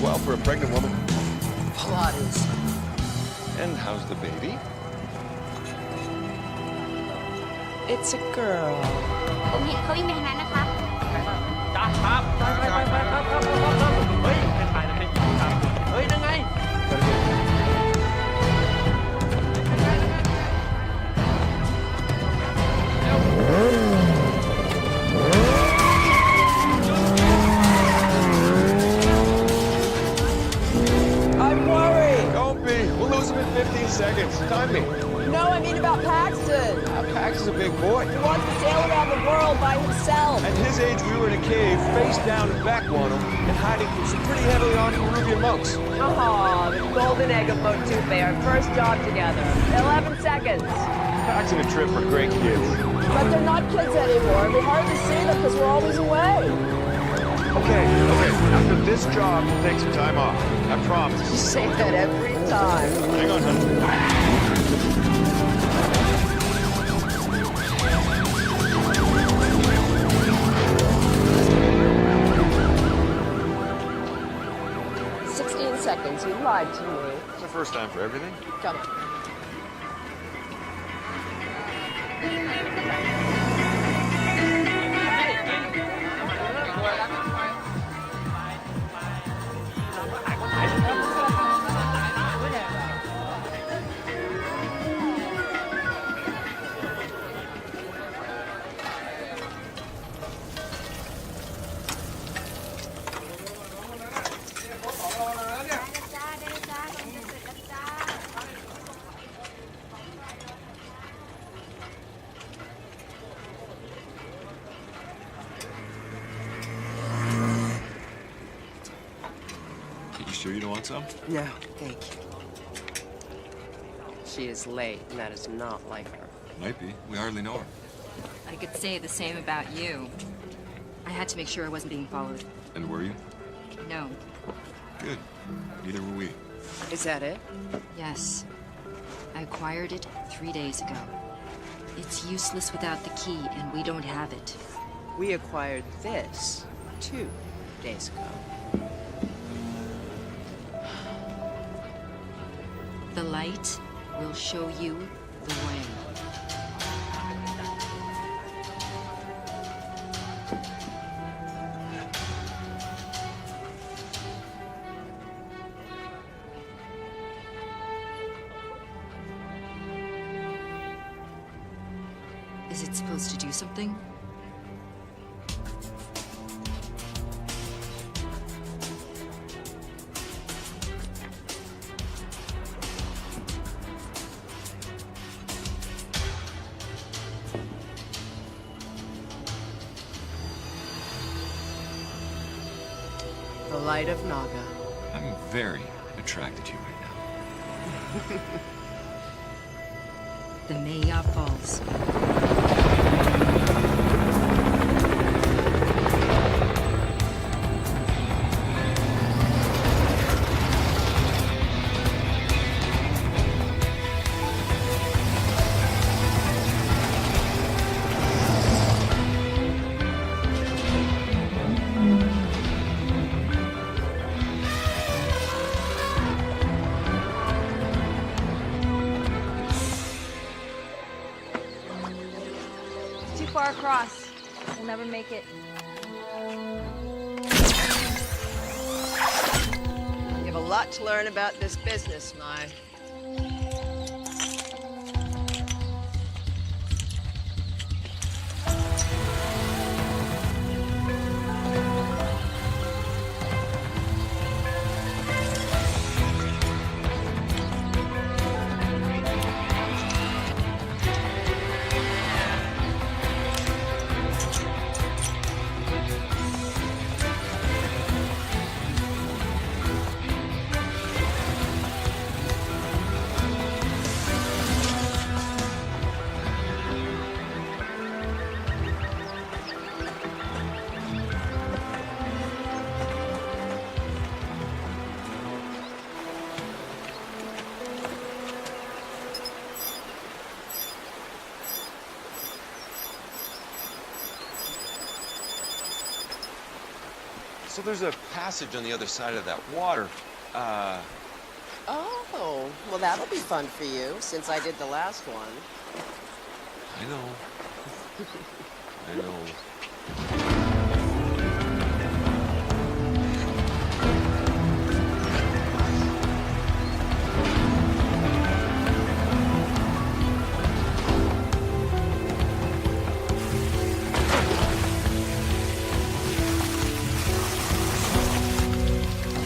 well for a pregnant woman. Pilates. And how's the baby? It's a girl. ผมเห็นเขาวิ่งไปทางนั้นนะคะ จ้าครับเฮ้ยเป็นไปนะเป็นครับเฮ้ยนั่นไง I'm worried. Don't be. We'll lose him in 15 seconds. Time me. No, I mean about Paxton. Pax is a big boy. He wants to sail around the world by himself. At his age, we were in a cave, face down and back on him, and hiding from some pretty heavily armed Peruvian monks. Oh, the golden egg of Motupe, our first job together. 11 seconds. Pax and a trip for great kids. But they're not kids anymore. We hardly see them because we're always away. Okay. After this job, we'll take some time off. I promise. You say that every time. Hang on, honey. 16 seconds. You lied to me. It's the first time for everything. Come on. You sure you don't want some? No, thank you. She is late, and that is not like her. Might be. We hardly know her. I could say the same about you. I had to make sure I wasn't being followed. And were you? No. Good. Neither were we. Is that it? Yes. I acquired it 3 days ago. It's useless without the key, and we don't have it. We acquired this 2 days ago. The light will show you the way. Is it supposed to do something? The light of Naga. I'm very attracted to you right now. The Maya Falls. Too far across. We'll never make it. You have a lot to learn about this business, Mai. So there's a passage on the other side of that water. Oh, well, that'll be fun for you, since I did the last one. I know. I know.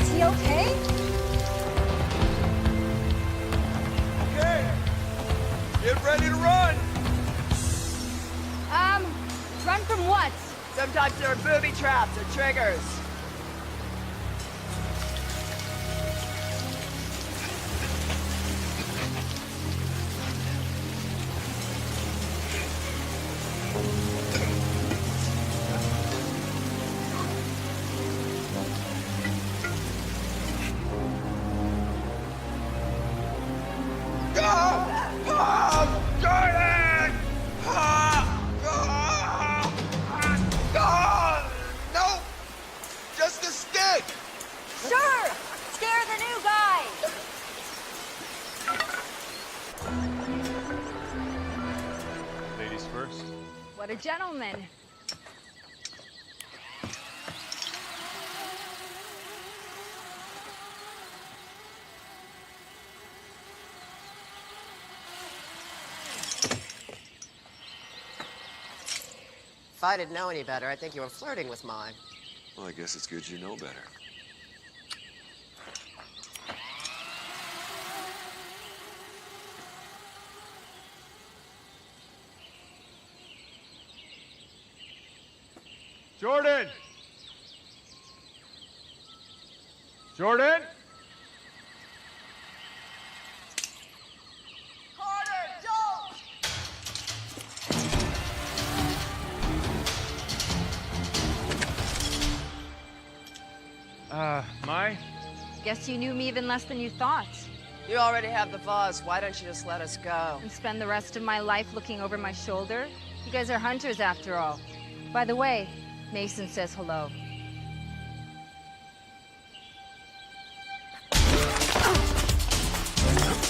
Is he okay? Okay. Get ready to run. Run from what? Sometimes there are booby traps or triggers. No! Just a stick! Sure! Scare the new guy! Ladies first. What a gentleman. If I didn't know any better, I think you were flirting with mine. Well, I guess it's good you know better. Jordan! Jordan! Mai? Guess you knew me even less than you thought. You already have the vase. Why don't you just let us go? And spend the rest of my life looking over my shoulder? You guys are hunters after all. By the way, Mason says hello.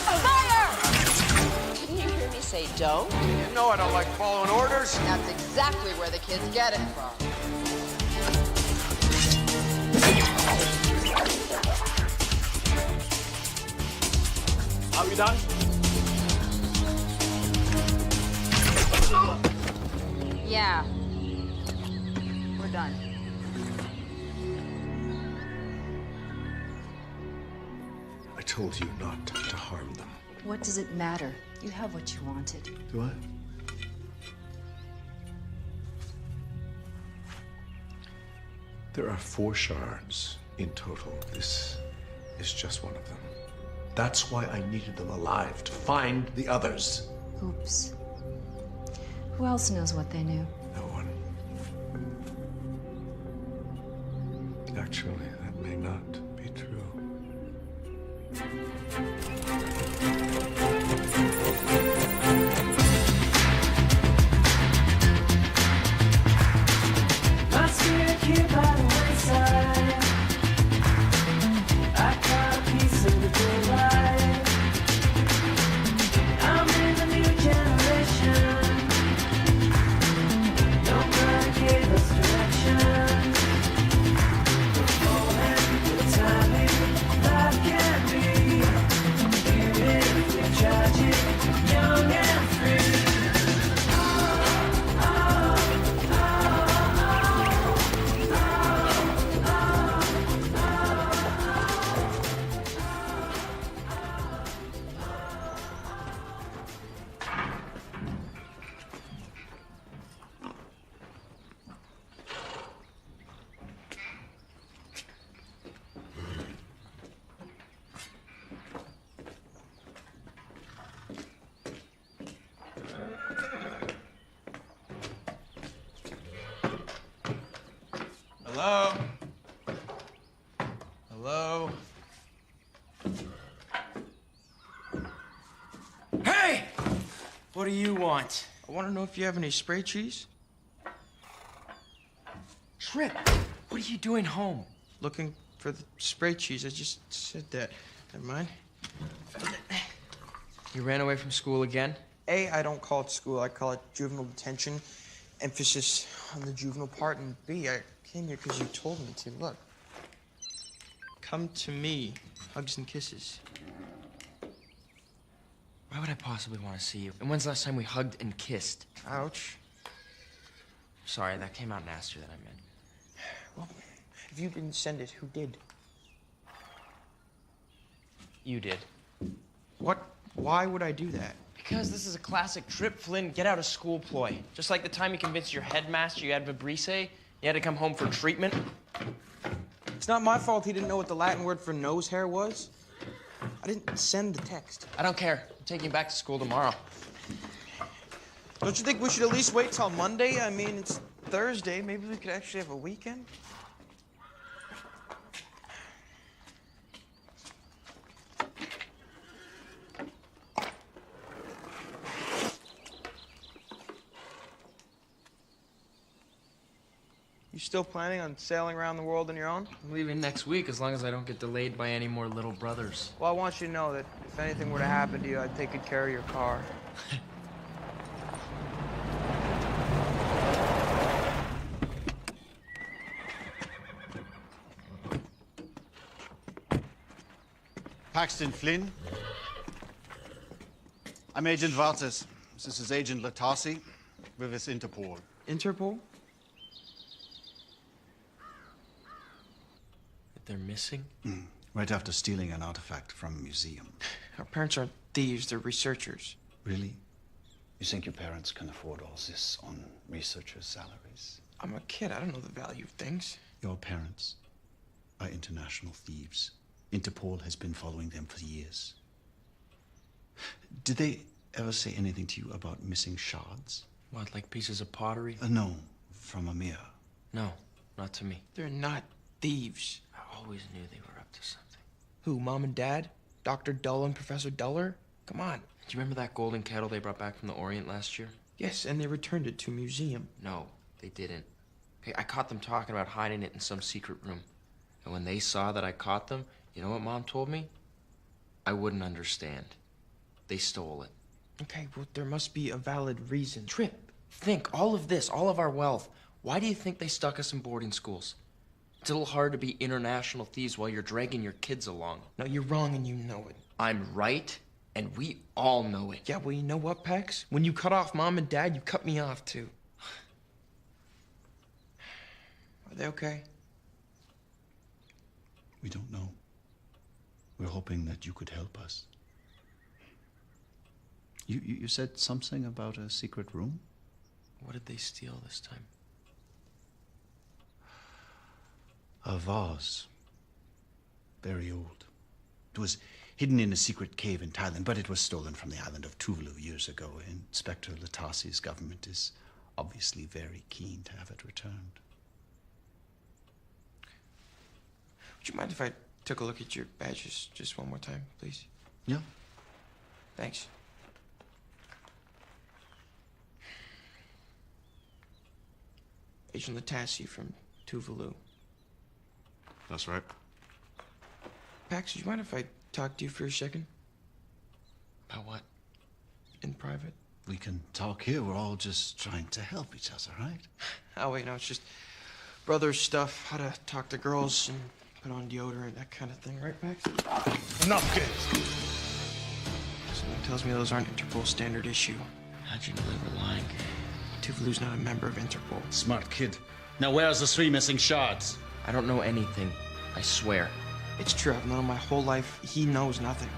Fire! Didn't you hear me say don't? You know I don't like following orders. That's exactly where the kids get it from. Are we done? Yeah. We're done. I told you not to harm them. What does it matter? You have what you wanted. Do I? There are 4 shards in total. This is just one of them. That's why I needed them alive, to find the others. Oops. Who else knows what they knew? No one. Actually, that may not be true. My spirit here by the wayside. I caught a piece of the daylight. I'm in the new generation. Nobody gave us direction. The moment, the timing, life can be beautifully tragic, young and free. Hello? Hello? Hey! What do you want? I want to know if you have any spray cheese. Shrimp! What are you doing home? Looking for the spray cheese. I just said that. Never mind. Found it. You ran away from school again? A, I don't call it school. I call it juvenile detention. Emphasis on the juvenile part. And B, I came here because you told me to. Look. Come to me. Hugs and kisses. Why would I possibly want to see you? And when's the last time we hugged and kissed? Ouch. Sorry, that came out nastier than I meant. Well, if you didn't send it, who did? You did. What? Why would I do that? Because this is a classic Trip Flynn get out of school ploy. Just like the time you convinced your headmaster you had vibrise, you had to come home for treatment. It's not my fault he didn't know what the Latin word for nose hair was. I didn't send the text. I don't care. I'm taking you back to school tomorrow. Don't you think we should at least wait till Monday? I mean, it's Thursday. Maybe we could actually have a weekend? You still planning on sailing around the world on your own? I'm leaving next week as long as I don't get delayed by any more little brothers. Well, I want you to know that if anything were to happen to you, I'd take good care of your car. Paxton Flynn. I'm Agent Vartas. This is Agent Latasi with his Interpol. Interpol? They're missing? Right after stealing an artifact from a museum. Our parents aren't thieves, they're researchers. Really? You think your parents can afford all this on researchers' salaries? I'm a kid, I don't know the value of things. Your parents are international thieves. Interpol has been following them for years. Did they ever say anything to you about missing shards? What, like pieces of pottery? No, from a mirror. No, not to me. They're not thieves. I always knew they were up to something. Who, Mom and Dad? Dr. Dull and Professor Duller? Come on. Do you remember that golden kettle they brought back from the Orient last year? Yes, and they returned it to a museum. No, they didn't. Hey, I caught them talking about hiding it in some secret room. And when they saw that I caught them, you know what Mom told me? I wouldn't understand. They stole it. Okay, well, there must be a valid reason. Trip, think, all of this, all of our wealth. Why do you think they stuck us in boarding schools? It's a little hard to be international thieves while you're dragging your kids along. No, you're wrong and you know it. I'm right, and we all know it. Yeah, well, you know what, Pax? When you cut off Mom and Dad, you cut me off, too. Are they okay? We don't know. We're hoping that you could help us. You said something about a secret room? What did they steal this time? A vase. Very old. It was hidden in a secret cave in Thailand, but it was stolen from the island of Tuvalu years ago. Inspector Latasi's government is obviously very keen to have it returned. Would you mind if I took a look at your badges just one more time, please? Yeah. Thanks. Agent Latasi from Tuvalu. That's right. Pax, would you mind if I talk to you for a second? About what? In private? We can talk here. We're all just trying to help each other, right? Oh, wait, no, it's just brother stuff, how to talk to girls and put on deodorant, that kind of thing, right, Pax? Enough, kids. Someone tells me those aren't Interpol standard issue. How'd you know they were lying? Tuvalu's not a member of Interpol. Smart kid. Now where's the 3 missing shards? I don't know anything. I swear. It's true, I've known him my whole life. He knows nothing.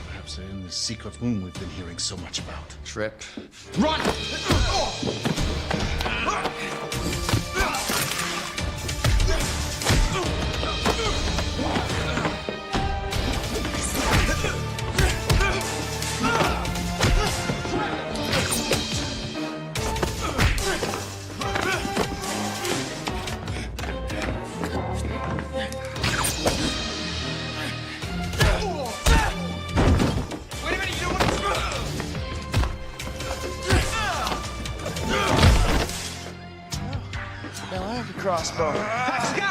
Perhaps they're in the secret room we've been hearing so much about. Trip. Run! Wait a minute, you don't want to... crossbow. Pax, go!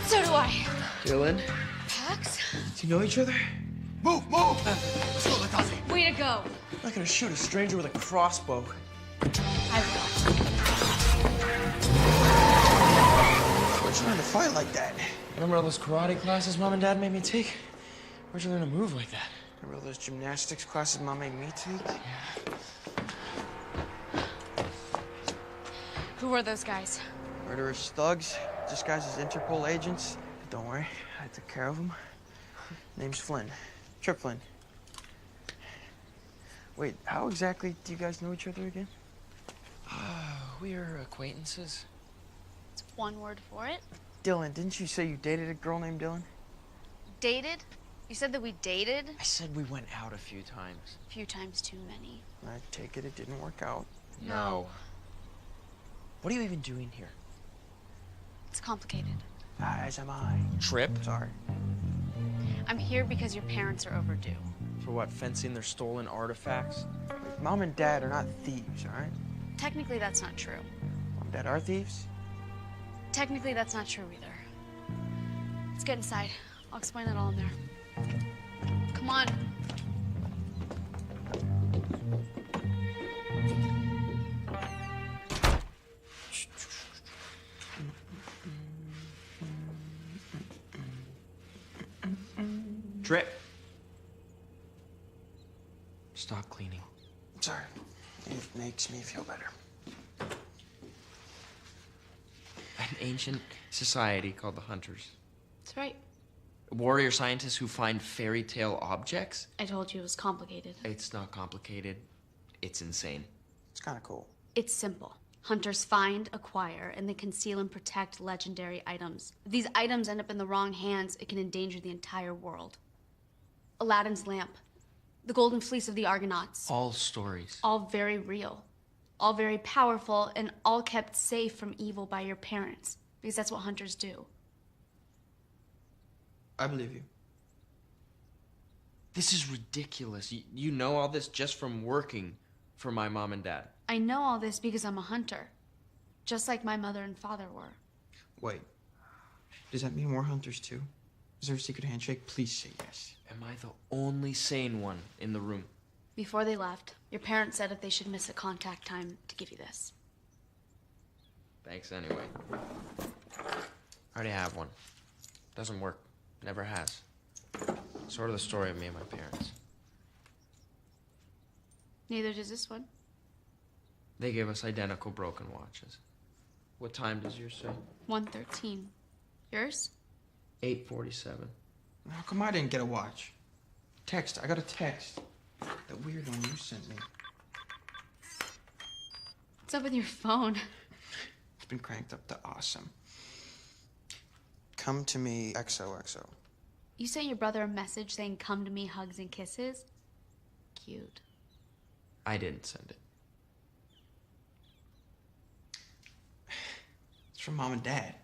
So do I. Dylan? Pax? Do you know each other? Move! Let's go, Latasi. Way to go. I'm not gonna shoot a stranger with a crossbow. I will. Where'd you learn to fight like that? Remember all those karate classes Mom and Dad made me take? Where'd you learn to move like that? Remember all those gymnastics classes Mom made me take? Who were those guys? Murderous thugs, disguised as Interpol agents. Don't worry, I took care of them. Name's Flynn. Trip Flynn. Wait, how exactly do you guys know each other again? We're acquaintances. It's one word for it. Dylan, didn't you say you dated a girl named Dylan? Dated? You said that we dated? I said we went out a few times. A few times too many. I take it didn't work out. No. What are you even doing here? It's complicated. As am I. Trip? Sorry. I'm here because your parents are overdue. For what, fencing their stolen artifacts? Wait, Mom and Dad are not thieves, all right? Technically, that's not true. Mom and Dad are thieves? Technically, that's not true either. Let's get inside. I'll explain it all in there. Come on. Trip. Stop cleaning. Sorry. It makes me feel better. An ancient society called the Hunters. That's right. Warrior scientists who find fairy tale objects? I told you it was complicated. It's not complicated. It's insane. It's kind of cool. It's simple. Hunters find, acquire, and they conceal and protect legendary items. If these items end up in the wrong hands, it can endanger the entire world. Aladdin's lamp, the golden fleece of the Argonauts. All stories. All very real, all very powerful, and all kept safe from evil by your parents, because that's what hunters do. I believe you. This is ridiculous. You know all this just from working for my mom and dad. I know all this because I'm a hunter, just like my mother and father were. Wait. Does that mean we're hunters too? Is there a secret handshake? Please say yes. Am I the only sane one in the room? Before they left, your parents said if they should miss a contact time to give you this. Thanks anyway. I already have one. Doesn't work. Never has. Sort of the story of me and my parents. Neither does this one. They gave us identical broken watches. What time does yours say? 1:13. Yours? 8:47. How come I didn't get a watch? Text. I got a text. That weird one you sent me. What's up with your phone? It's been cranked up to awesome. Come to me, XOXO. You sent your brother a message saying, "Come to me, hugs and kisses." Cute. I didn't send it. It's from Mom and Dad.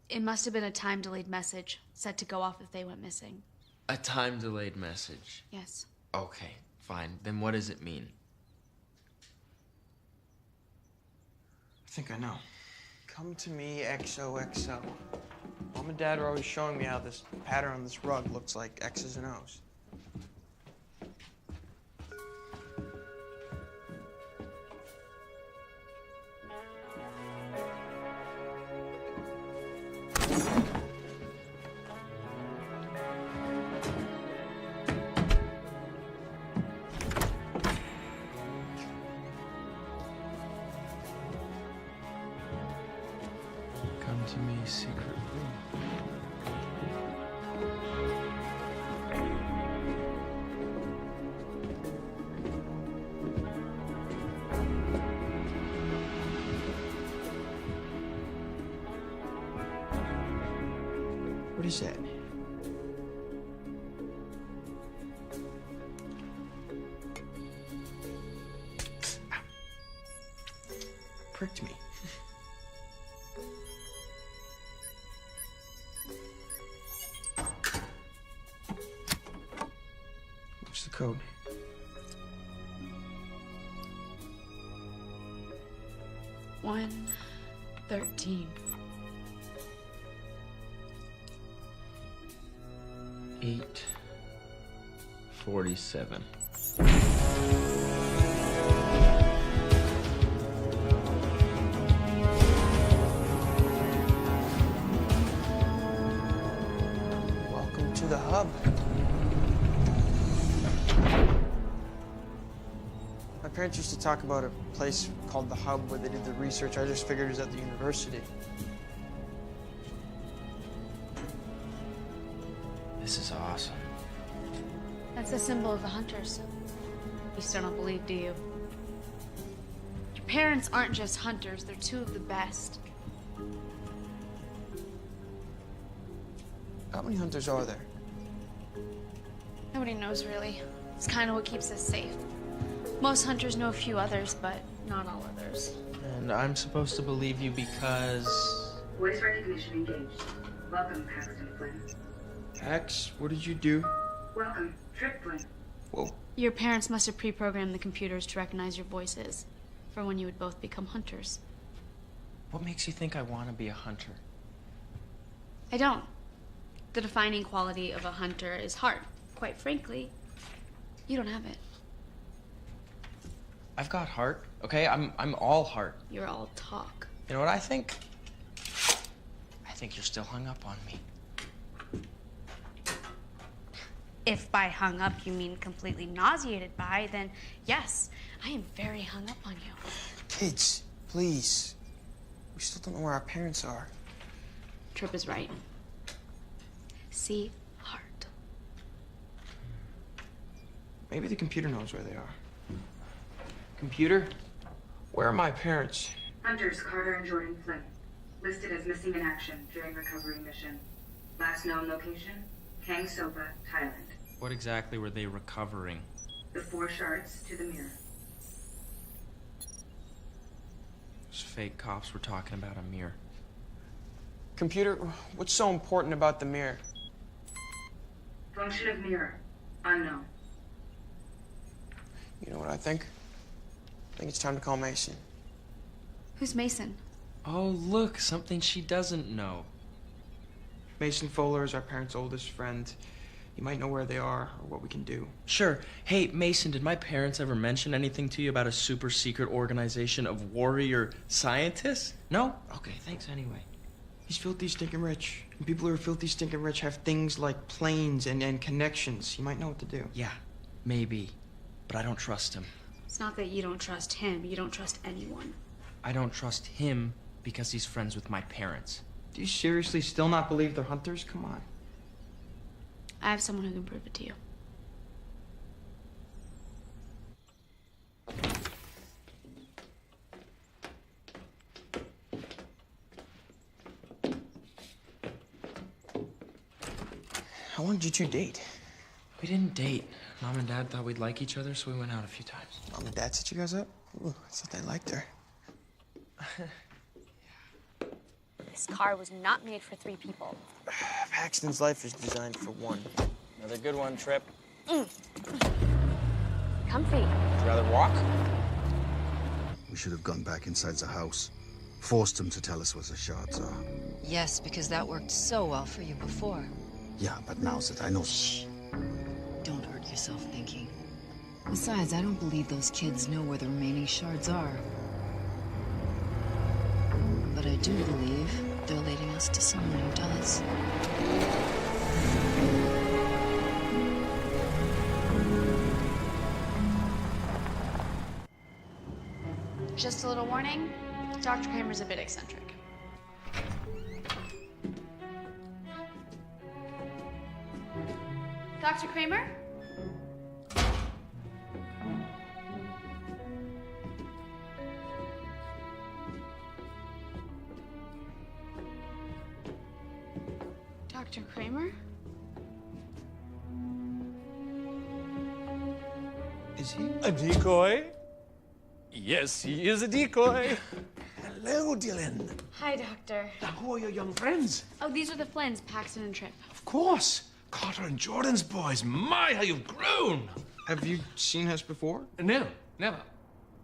It must have been a time-delayed message, set to go off if they went missing. A time-delayed message. Yes. Okay, fine. Then what does it mean? I think I know. Come to me, XOXO. Mom and Dad are always showing me how this pattern on this rug looks like X's and O's. Come to me, secret room. What is that? Ow. Pricked me. What's the code? 1:13. 8:47. Welcome to the hub. My parents used to talk about a place called the hub where they did the research. I just figured it was at the university. This is awesome. That's the symbol of the hunters. You still don't believe, do you? Your parents aren't just hunters, they're two of the best. How many hunters are there? Nobody knows, really. It's kind of what keeps us safe. Most hunters know a few others, but not all others. And I'm supposed to believe you because... Voice recognition engaged. Welcome, Paxton Flynn. Pax, what did you do? Welcome, Trip Flynn. Whoa. Your parents must have pre-programmed the computers to recognize your voices for when you would both become hunters. What makes you think I want to be a hunter? I don't. The defining quality of a hunter is heart. Quite frankly, you don't have it. I've got heart, okay? I'm all heart. You're all talk. You know what I think? I think you're still hung up on me. If by hung up you mean completely nauseated by, then yes, I am very hung up on you. Kids, please. We still don't know where our parents are. Trip is right. See heart. Maybe the computer knows where they are. Computer? Where are my parents? Hunters Carter and Jordan Flynn. Listed as missing in action during recovery mission. Last known location, Kang Soba, Thailand. What exactly were they recovering? The 4 shards to the mirror. Those fake cops were talking about a mirror. Computer, what's so important about the mirror? Function of mirror, unknown. You know what I think? I think it's time to call Mason. Who's Mason? Oh, look, something she doesn't know. Mason Fowler is our parents' oldest friend. You might know where they are or what we can do. Sure. Hey, Mason, did my parents ever mention anything to you about a super secret organization of warrior scientists? No? Okay, thanks anyway. He's filthy stinking rich. And people who are filthy stinking rich have things like planes and connections. He might know what to do. Yeah, maybe. But I don't trust him. It's not that you don't trust him, you don't trust anyone. I don't trust him because he's friends with my parents. Do you seriously still not believe they're hunters? Come on. I have someone who can prove it to you. How long did you two date? We didn't date. Mom and Dad thought we'd like each other, so we went out a few times. Mom and Dad set you guys up? Ooh, I thought they liked her. This car was not made for 3 people. Paxton's life is designed for 1. Another good one, Trip. Comfy. Would you rather walk? We should have gone back inside the house. Forced him to tell us where the shards are. Yes, because that worked so well for you before. Yeah, but now that I know... Shh. Don't hurt yourself thinking. Besides, I don't believe those kids know where the remaining shards are. But I do believe they're leading us to someone who does. Just a little warning, Dr. Kramer's a bit eccentric. Dr. Kramer? Dr. Kramer? Is he? A decoy? Yes, he is a decoy. Hello, Dylan. Hi, Doctor. Now, who are your young friends? Oh, these are the Flynns, Paxton and Tripp. Of course. Carter and Jordan's boys. My, how you've grown. Have you seen us before? No, never.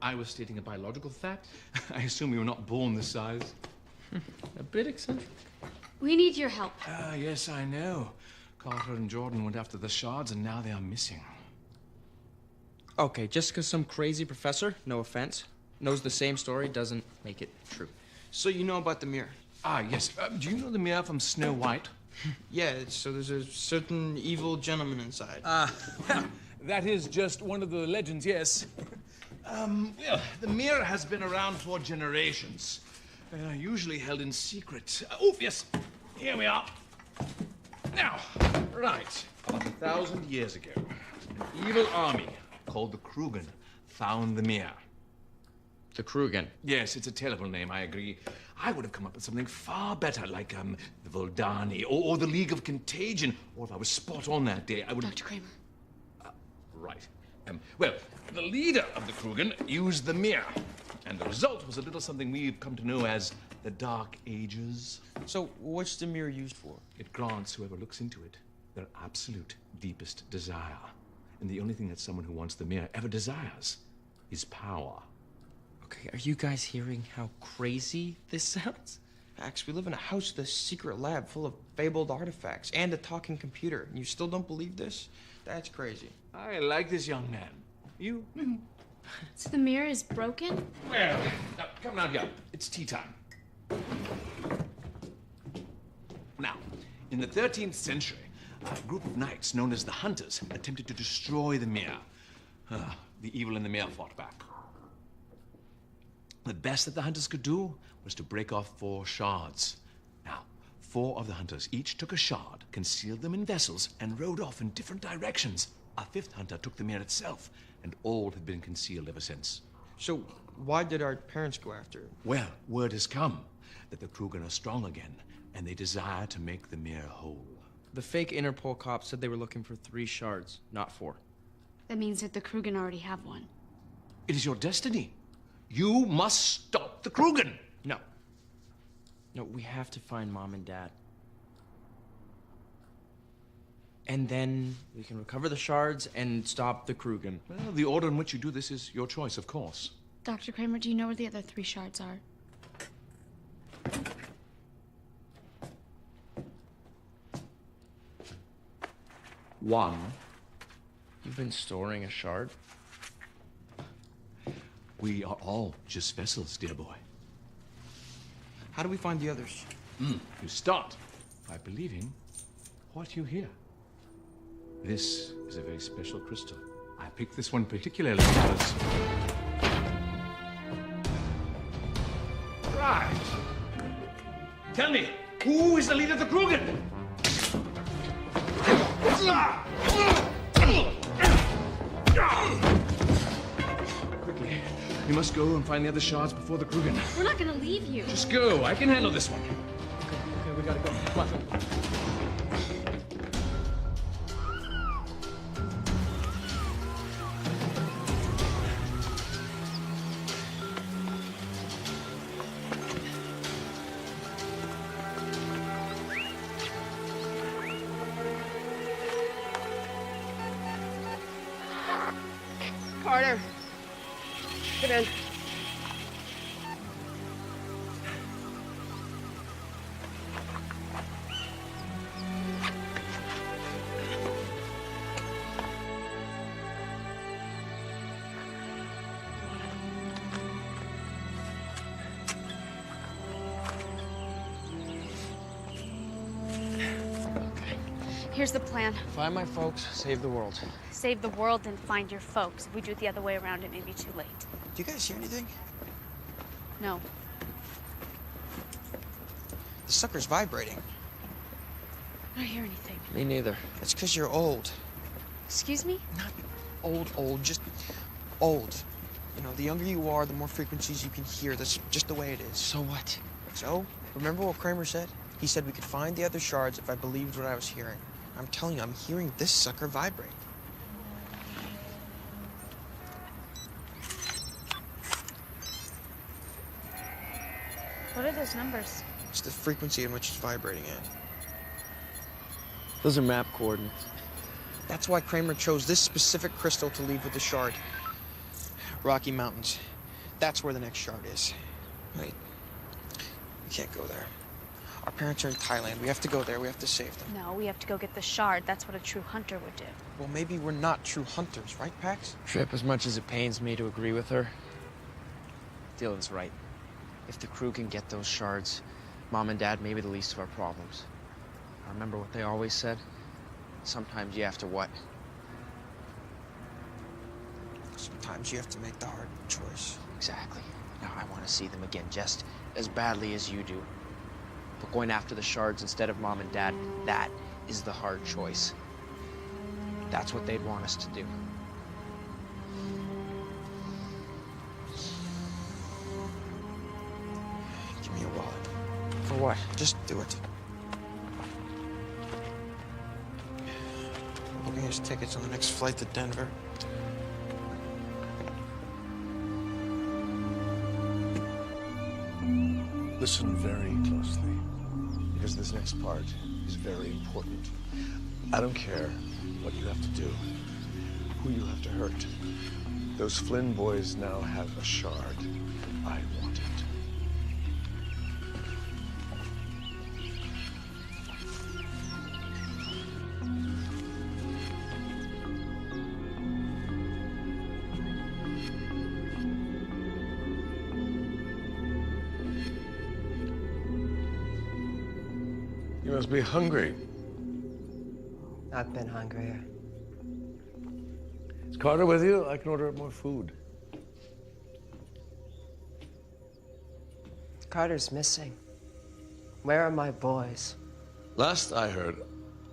I was stating a biological fact. I assume you were not born this size. A bit eccentric. We need your help. Yes, I know. Carter and Jordan went after the shards, and now they are missing. Okay, just because some crazy professor, no offense, knows the same story doesn't make it true. So you know about the mirror? Ah, yes. Do you know the mirror from Snow White? Yeah, so there's a certain evil gentleman inside. That is just one of the legends, yes. Well, the mirror has been around for generations. Usually held in secret. Oh, yes. Here we are. Now, right. About 1,000 years ago, an evil army called the Krugen found the mirror. The Krugen? Yes, it's a terrible name, I agree. I would have come up with something far better, like, the Voldani, or the League of Contagion, or if I was spot on that day, I would... Dr. Kramer. Right. Well, the leader of the Krugen used the mirror, and the result was a little something we've come to know as the Dark Ages. So, what's the mirror used for? It grants whoever looks into it their absolute deepest desire. And the only thing that someone who wants the mirror ever desires is power. Okay, are you guys hearing how crazy this sounds? Max, we live in a house with a secret lab full of fabled artifacts and a talking computer, and you still don't believe this? That's crazy. I like this young man. You? So the mirror is broken? Well, now, come down here. It's tea time. Now, in the 13th century, a group of knights known as the Hunters attempted to destroy the mirror. The evil in the mirror fought back. The best that the Hunters could do was to break off 4 shards. Now, 4 of the Hunters each took a shard, concealed them in vessels, and rode off in different directions. A 5th Hunter took the mirror itself, and all have been concealed ever since. So, why did our parents go after it? Well, word has come that the Krugen are strong again, and they desire to make the mirror whole. The fake Interpol cops said they were looking for 3 shards, not 4. That means that the Krugen already have one. It is your destiny. You must stop the Krugen. No. No, we have to find Mom and Dad. And then we can recover the shards and stop the Krugen. Well, the order in which you do this is your choice, of course. Dr. Kramer, do you know where the other 3 shards are? One. You've been storing a shard? We are all just vessels, dear boy. How do we find the others? You start by believing what you hear. This is a very special crystal. I picked this one particularly because... Right. Tell me, who is the leader of the Krugen? Quickly, you must go and find the other shards before the Krugen. We're not gonna leave you. Just go. I can handle this one. Okay, we gotta go. Come on. Carter, get in. Here's the plan. Find my folks, save the world. Save the world and find your folks. If we do it the other way around, it may be too late. Do you guys hear anything? No. The sucker's vibrating. I don't hear anything. Me neither. It's because you're old. Excuse me? Not old, just old. You know, the younger you are, the more frequencies you can hear. That's just the way it is. So what? So, remember what Kramer said? He said we could find the other shards if I believed what I was hearing. I'm telling you, I'm hearing this sucker vibrate. What are those numbers? It's the frequency in which it's vibrating at. Those are map coordinates. That's why Kramer chose this specific crystal to leave with the shard. Rocky Mountains. That's where the next shard is. Wait. We can't go there. Our parents are in Thailand. We have to go there. We have to save them. No, we have to go get the shard. That's what a true hunter would do. Well, maybe we're not true hunters, right, Pax? Trip, as much as it pains me to agree with her, Dylan's right. If the crew can get those shards, Mom and Dad may be the least of our problems. I remember what they always said. Sometimes you have to what? Sometimes you have to make the hard choice. Exactly. Now I want to see them again just as badly as you do. But going after the shards instead of Mom and Dad, that is the hard choice. That's what they'd want us to do. Give me your wallet. For what? Just do it. Booking his tickets on the next flight to Denver. Listen very closely, because this next part is very important. I don't care what you have to do, who you have to hurt. Those Flynn boys now have a shard. I want it. You must be hungry. I've been hungrier. Is Carter with you? I can order more food. Carter's missing. Where are my boys? Last I heard,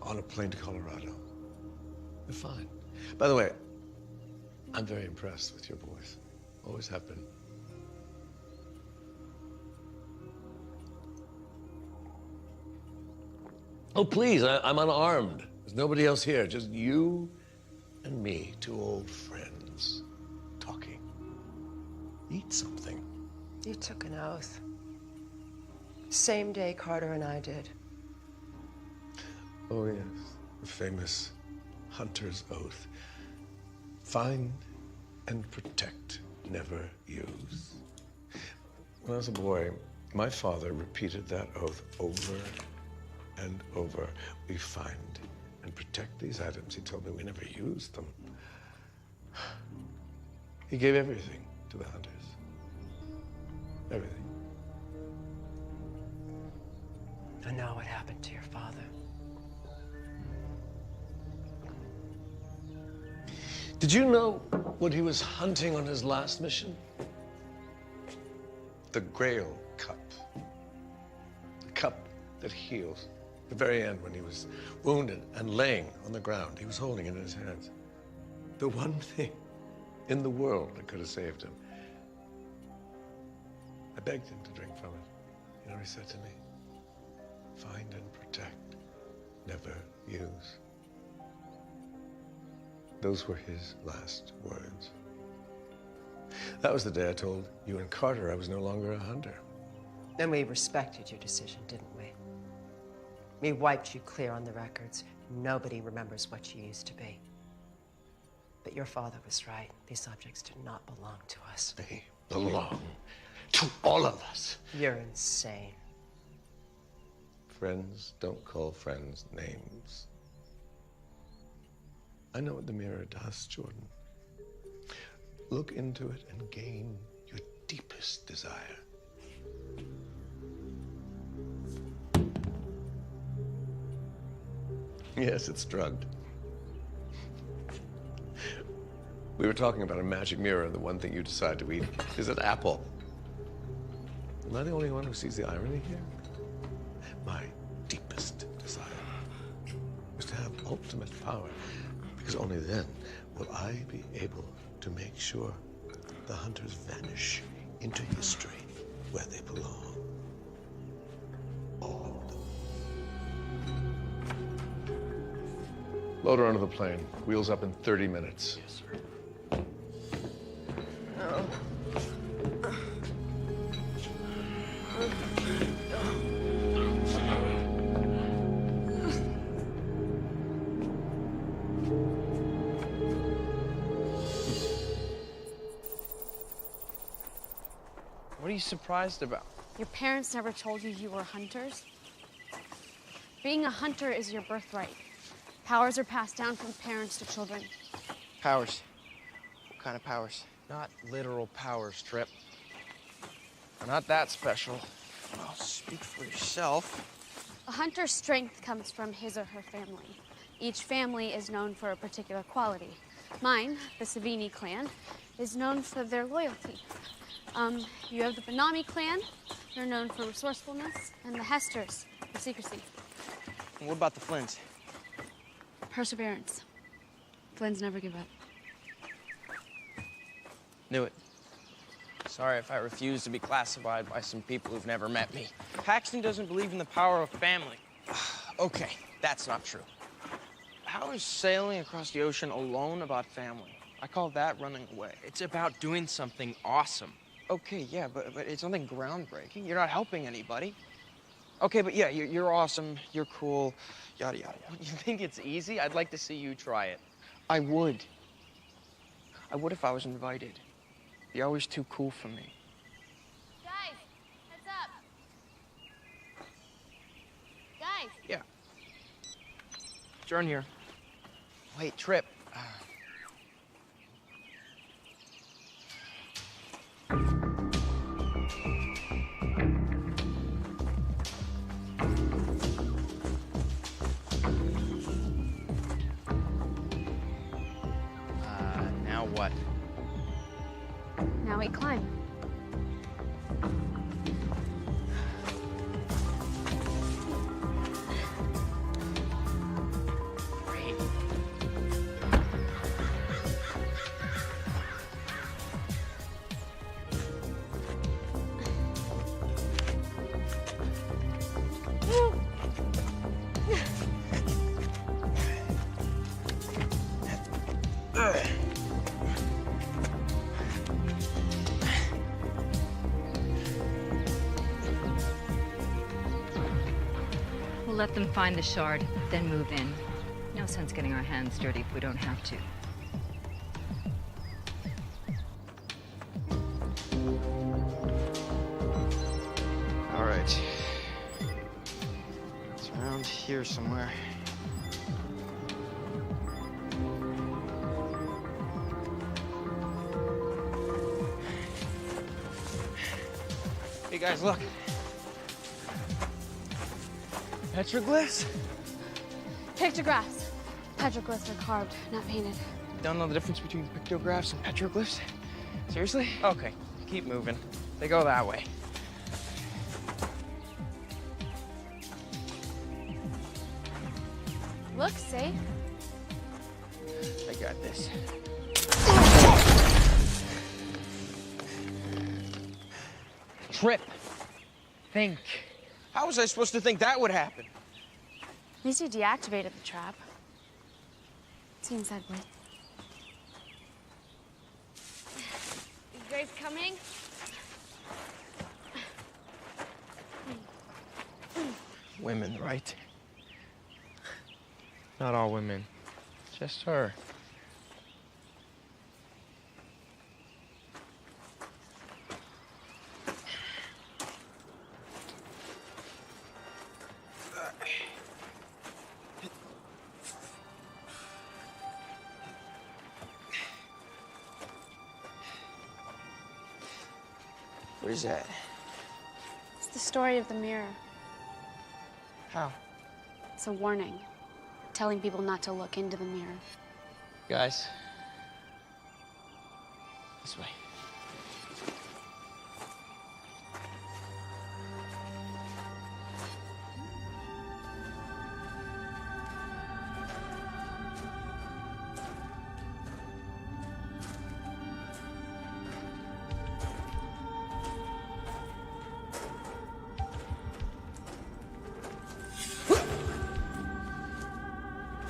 on a plane to Colorado. They're fine. By the way, I'm very impressed with your boys. Always have been. Oh, please, I'm unarmed. There's nobody else here, just you and me, two old friends, talking. Eat something. You took an oath. Same day Carter and I did. Oh, yes, the famous hunter's oath. Find and protect, never use. When I was a boy, my father repeated that oath over and over. We find and protect these items. He told me we never used them. He gave everything to the hunters. Everything. I know what happened to your father. Did you know what he was hunting on his last mission? The Grail Cup. The cup that heals. The very end, when he was wounded and laying on the ground, he was holding it in his hands. The one thing in the world that could have saved him. I begged him to drink from it. You know what he said to me? Find and protect, never use. Those were his last words. That was the day I told you and Carter I was no longer a hunter. And we respected your decision, didn't we? We wiped you clear on the records. Nobody remembers what you used to be. But your father was right. These objects do not belong to us. They belong to all of us. You're insane. Friends don't call friends names. I know what the mirror does, Jordan. Look into it and gain your deepest desire. Yes, it's drugged. We were talking about a magic mirror, and the one thing you decide to eat is an apple. Am I the only one who sees the irony here? My deepest desire was to have ultimate power, because only then will I be able to make sure the hunters vanish into history where they belong. All of them. Load her onto the plane. Wheels up in 30 minutes. Yes, sir. are you surprised about? Your parents never told you you were hunters? Being a hunter is your birthright. Powers are passed down from parents to children. Powers. What kind of powers? Not literal powers, Trip. They're not that special. Well, speak for yourself. A hunter's strength comes from his or her family. Each family is known for a particular quality. Mine, the Savini clan, is known for their loyalty. You have the Benami clan. They're known for resourcefulness. And the Hesters for secrecy. And what about the Flynn's? Perseverance. Flynn's never give up. Knew it. Sorry if I refuse to be classified by some people who've never met me. Paxton doesn't believe in the power of family. Okay, that's not true. How is sailing across the ocean alone about family? I call that running away. It's about doing something awesome. Okay, yeah, but it's nothing groundbreaking. You're not helping anybody. Okay, but yeah, you're awesome, you're cool, yada, yada, yada. You think it's easy? I'd like to see you try it. I would. I would if I was invited. You're always too cool for me. Guys, heads up. Guys. Yeah. Jordan here. Wait, Trip. Now what? Now we climb. Great. We'll let them find the shard, then move in. No sense getting our hands dirty if we don't have to. All right. It's around here somewhere. Hey guys, look. Petroglyphs? Pictographs. Petroglyphs are carved, not painted. Don't know the difference between pictographs and petroglyphs? Seriously? Okay, keep moving. They go that way. Looks safe. I got this. Trip. Think. How was I supposed to think that would happen? At least you deactivated the trap. Seems that way. You guys coming? Women, right? Not all women. Just her. What is that? It's the story of the mirror. How? It's a warning, telling people not to look into the mirror. Guys. This way.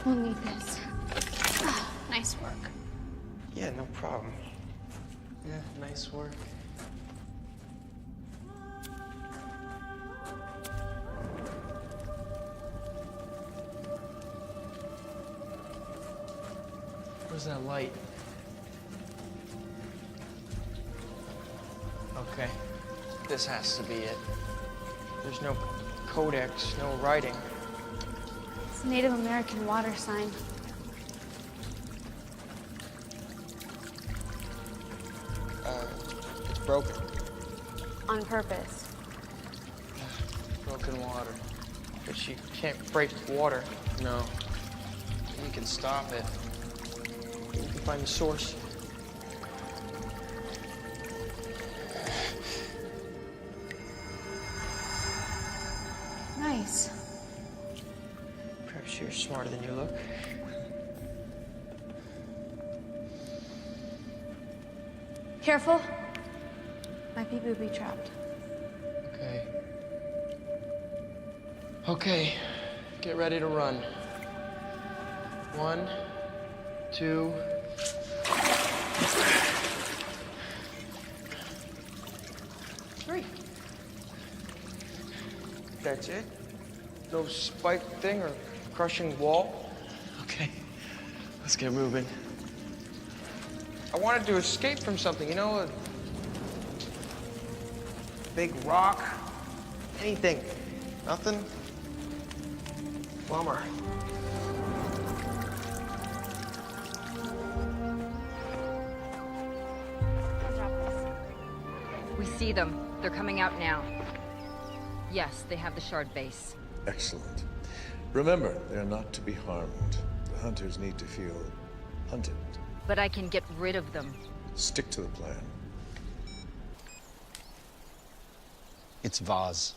We'll need this. Nice work. Yeah, no problem. Yeah, nice work. Where's that light? Okay. this has to be it. There's no codex, no writing. It's a Native American water sign. It's broken. On purpose. Broken water. But you can't break water. No. You can stop it. You can find the source. Nice. Perhaps you're smarter than you look. Careful. Might be booby-trapped. Okay. Okay. Get ready to run. 1, 2. Three. That's it? No spike thing or crushing wall? Okay, let's get moving. I wanted to escape from something, you know? A big rock. Anything. Nothing? Bummer. We see them. They're coming out now. Yes, they have the shard base. Excellent. Remember, they're not to be harmed. The hunters need to feel hunted. But I can get rid of them. Stick to the plan. It's vase,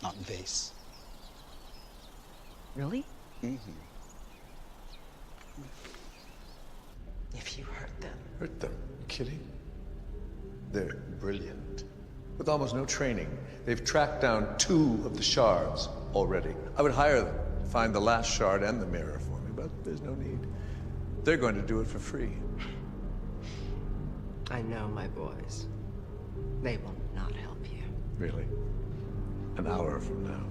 not vase. Really? Mm-hmm. If you hurt them. Hurt them? You kidding? They're brilliant. With almost no training, they've tracked down 2 of the shards already. I would hire them, find the last shard and the mirror for me, but there's no need. They're going to do it for free. I know my boys. They will not help you. Really? An hour from now,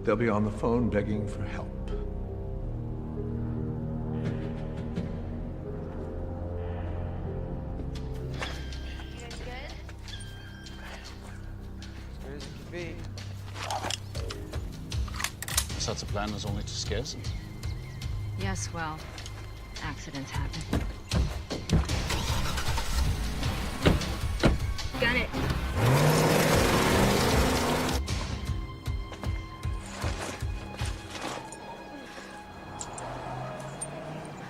they'll be on the phone begging for help. So the plan was only to scare them. Yes, well, accidents happen. Got it.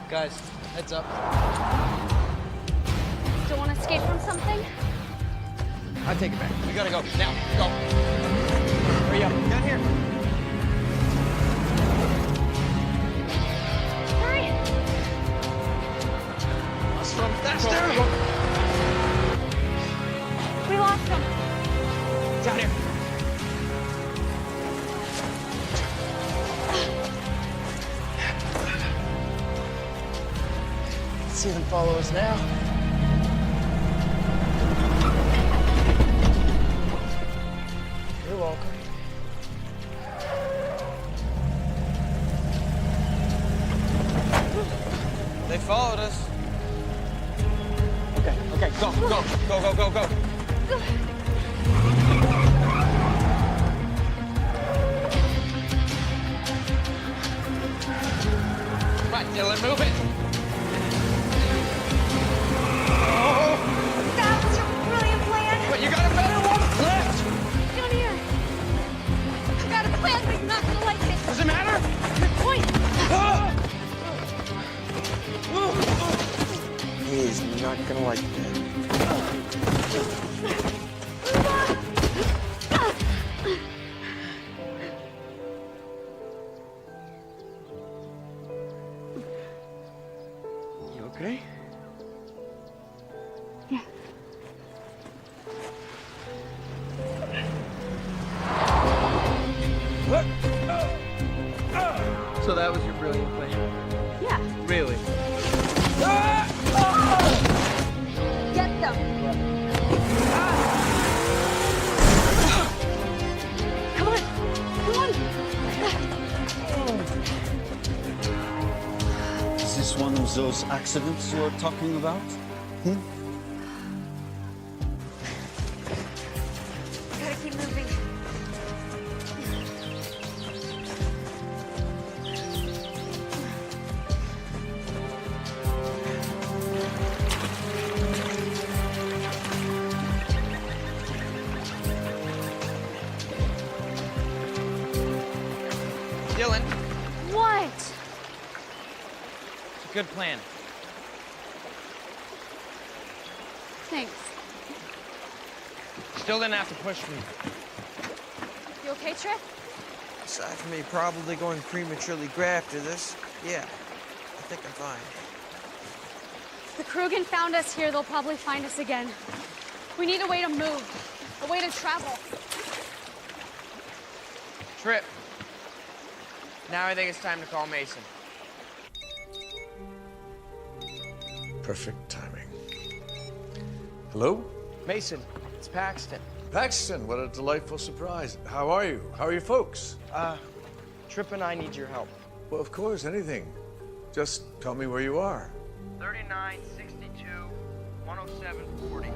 Guys, heads up. Still want to escape from something? I take it back. We gotta go. Now, go. Hurry up. Down here. Hurry! Swim faster! We lost him. Down here. See them follow us now. You're welcome. They followed us. Okay, go, go, go, go, go, go. Right, Dylan, move it. That was your brilliant plan. But you got a better one left. Down here. I got a plan, but you're not gonna like it. Does it matter? Good point. He's not gonna like You okay? Yeah. So that was your brilliant plan? Yeah. Really? Get them. Come on. Come on. Is this one of those accidents you're talking about? Dylan. What? It's a good plan. Thanks. Still didn't have to push me. You okay, Trip? Aside from me probably going prematurely gray after this, yeah, I think I'm fine. If the Krugen found us here, they'll probably find us again. We need a way to move, a way to travel. Trip. Now I think it's time to call Mason. Perfect timing. Hello? Mason, it's Paxton. Paxton, what a delightful surprise. How are you? How are your folks? Trip and I need your help. Well, of course, anything. Just tell me where you are. 39, 62, 107, 40.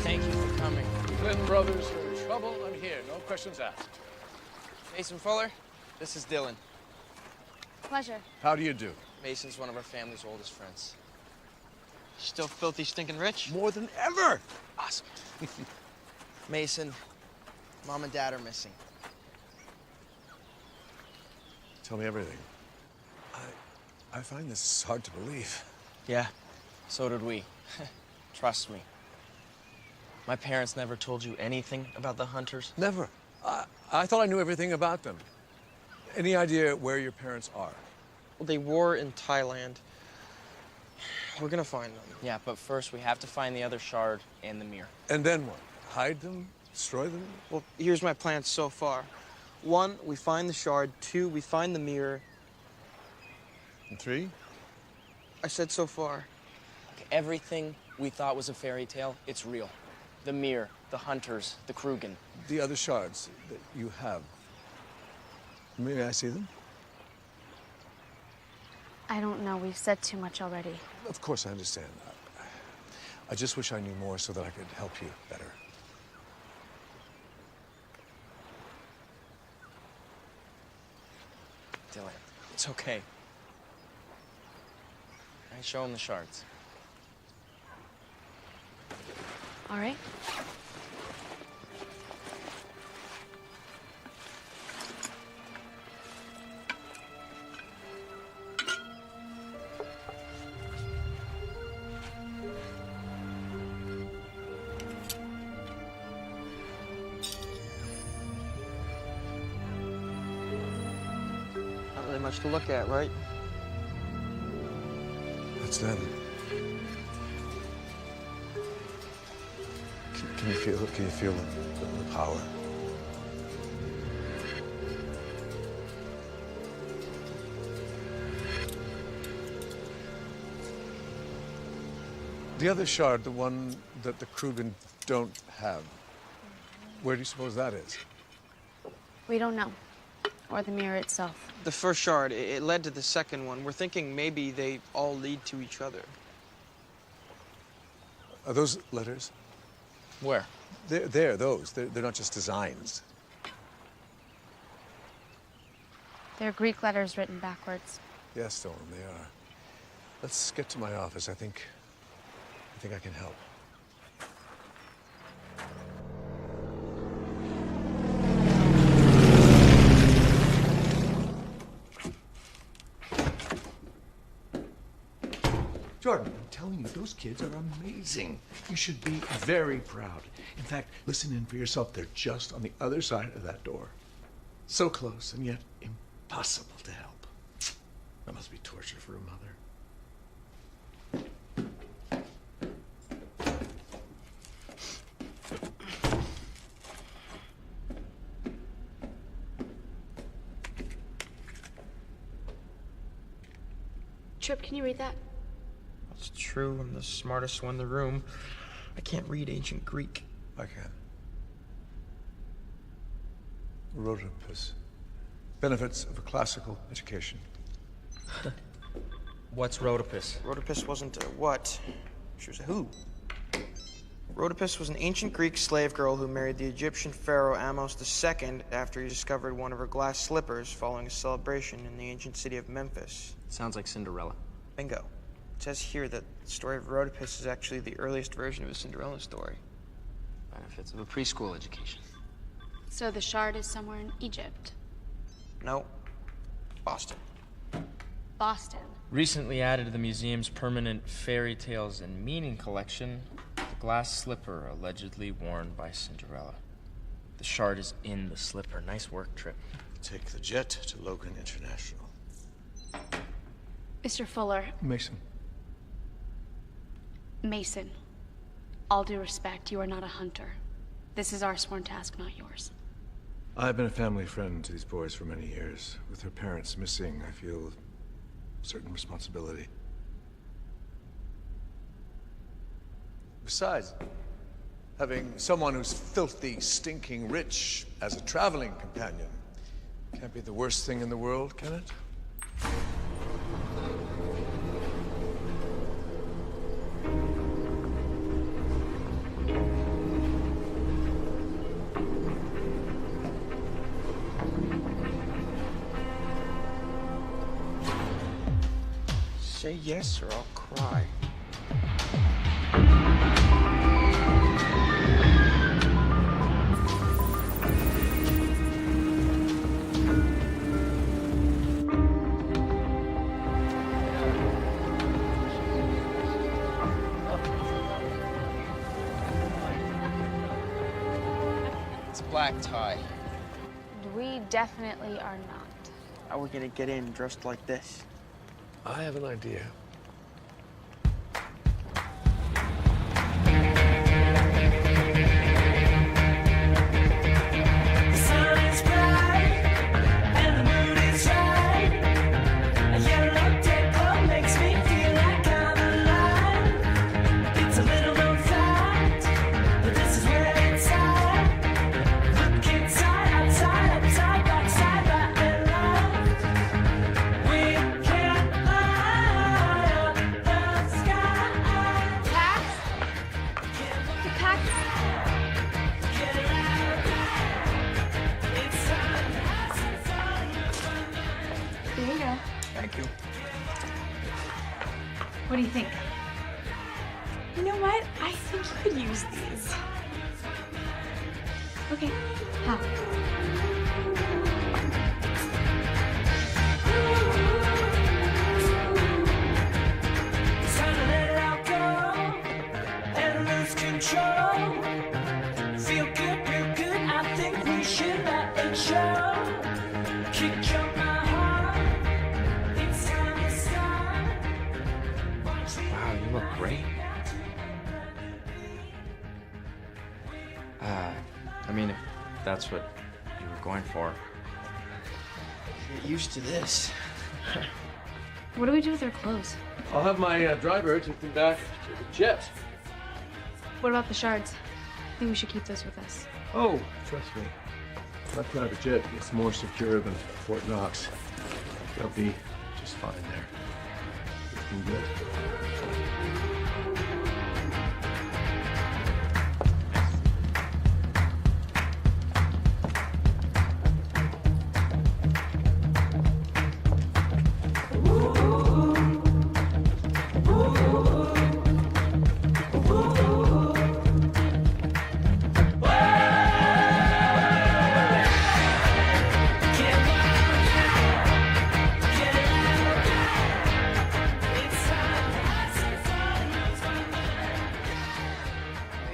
Thank you for coming. Flynn brothers are in trouble. I'm here. No questions asked. Mason Fuller, this is Dylan. Pleasure. How do you do? Mason's one of our family's oldest friends. Still filthy, stinking rich? More than ever. Awesome. Mason, Mom and Dad are missing. Tell me everything. I find this hard to believe. Yeah, so did we. Trust me. My parents never told you anything about the Hunters? Never. I thought I knew everything about them. Any idea where your parents are? Well, they were in Thailand. We're gonna find them. Yeah, but first we have to find the other shard and the mirror. And then what? Hide them? Destroy them? Well, here's my plan so far. 1, we find the shard. 2, we find the mirror. And 3? I said so far. Everything we thought was a fairy tale, it's real. The mirror, the Hunters, the Krugen. The other shards that you have. Maybe I see them? I don't know. We've said too much already. Of course, I understand. I just wish I knew more so that I could help you better. Dylan, it's okay. I show him the shards. All right. Not really much to look at, right? That's them. Can you feel the power? The other shard, the one that the Krugen don't have, where do you suppose that is? We don't know. Or the mirror itself. The first shard, it led to the second one. We're thinking maybe they all lead to each other. Are those letters? Where? They're those. They're not just designs. They're Greek letters written backwards. Yes, Storm, they are. Let's get to my office. I think I can help. Jordan, I'm telling you, those kids are amazing. You should be very proud. In fact, listen in for yourself. They're just on the other side of that door. So close, and yet impossible to help. That must be torture for a mother. Trip, can you read that? It's true, I'm the smartest one in the room. I can't read ancient Greek. I can. Rhodopus. Benefits of a classical education. What's Rhodopus? Rhodopus wasn't a what. She was a who. Rhodopis was an ancient Greek slave girl who married the Egyptian pharaoh Amos II after he discovered one of her glass slippers following a celebration in the ancient city of Memphis. Sounds like Cinderella. Bingo. It says here that the story of Rhodopis is actually the earliest version of a Cinderella story. Benefits of a preschool education. So the shard is somewhere in Egypt. No. Boston. Boston. Recently added to the museum's permanent fairy tales and meaning collection, the glass slipper allegedly worn by Cinderella. The shard is in the slipper. Nice work, Trip. Take the jet to Logan International. Mr. Fuller. Mason. Mason. All due respect, you are not a hunter. This is our sworn task, not yours. I've been a family friend to these boys for many years. With their parents missing, I feel a certain responsibility. Besides, having someone who's filthy, stinking rich as a traveling companion can't be the worst thing in the world, can it? Say yes or I'll cry. It's black tie. We definitely are not. How are we gonna get in dressed like this? I have an idea. There you go. Thank you. What do you think? You know what? I think you could use these. Okay. How? Feel good, real good. I think we should let it show. Kick jump my heart. It's time to start. Wow, you look great. I mean, if that's what you were going for. Get used to this. What do we do with our clothes? I'll have my driver take them back to the jet. What about the shards? I think we should keep those with us. Oh, trust me. My private jet is more secure than Fort Knox. They'll be just fine there. Looking good.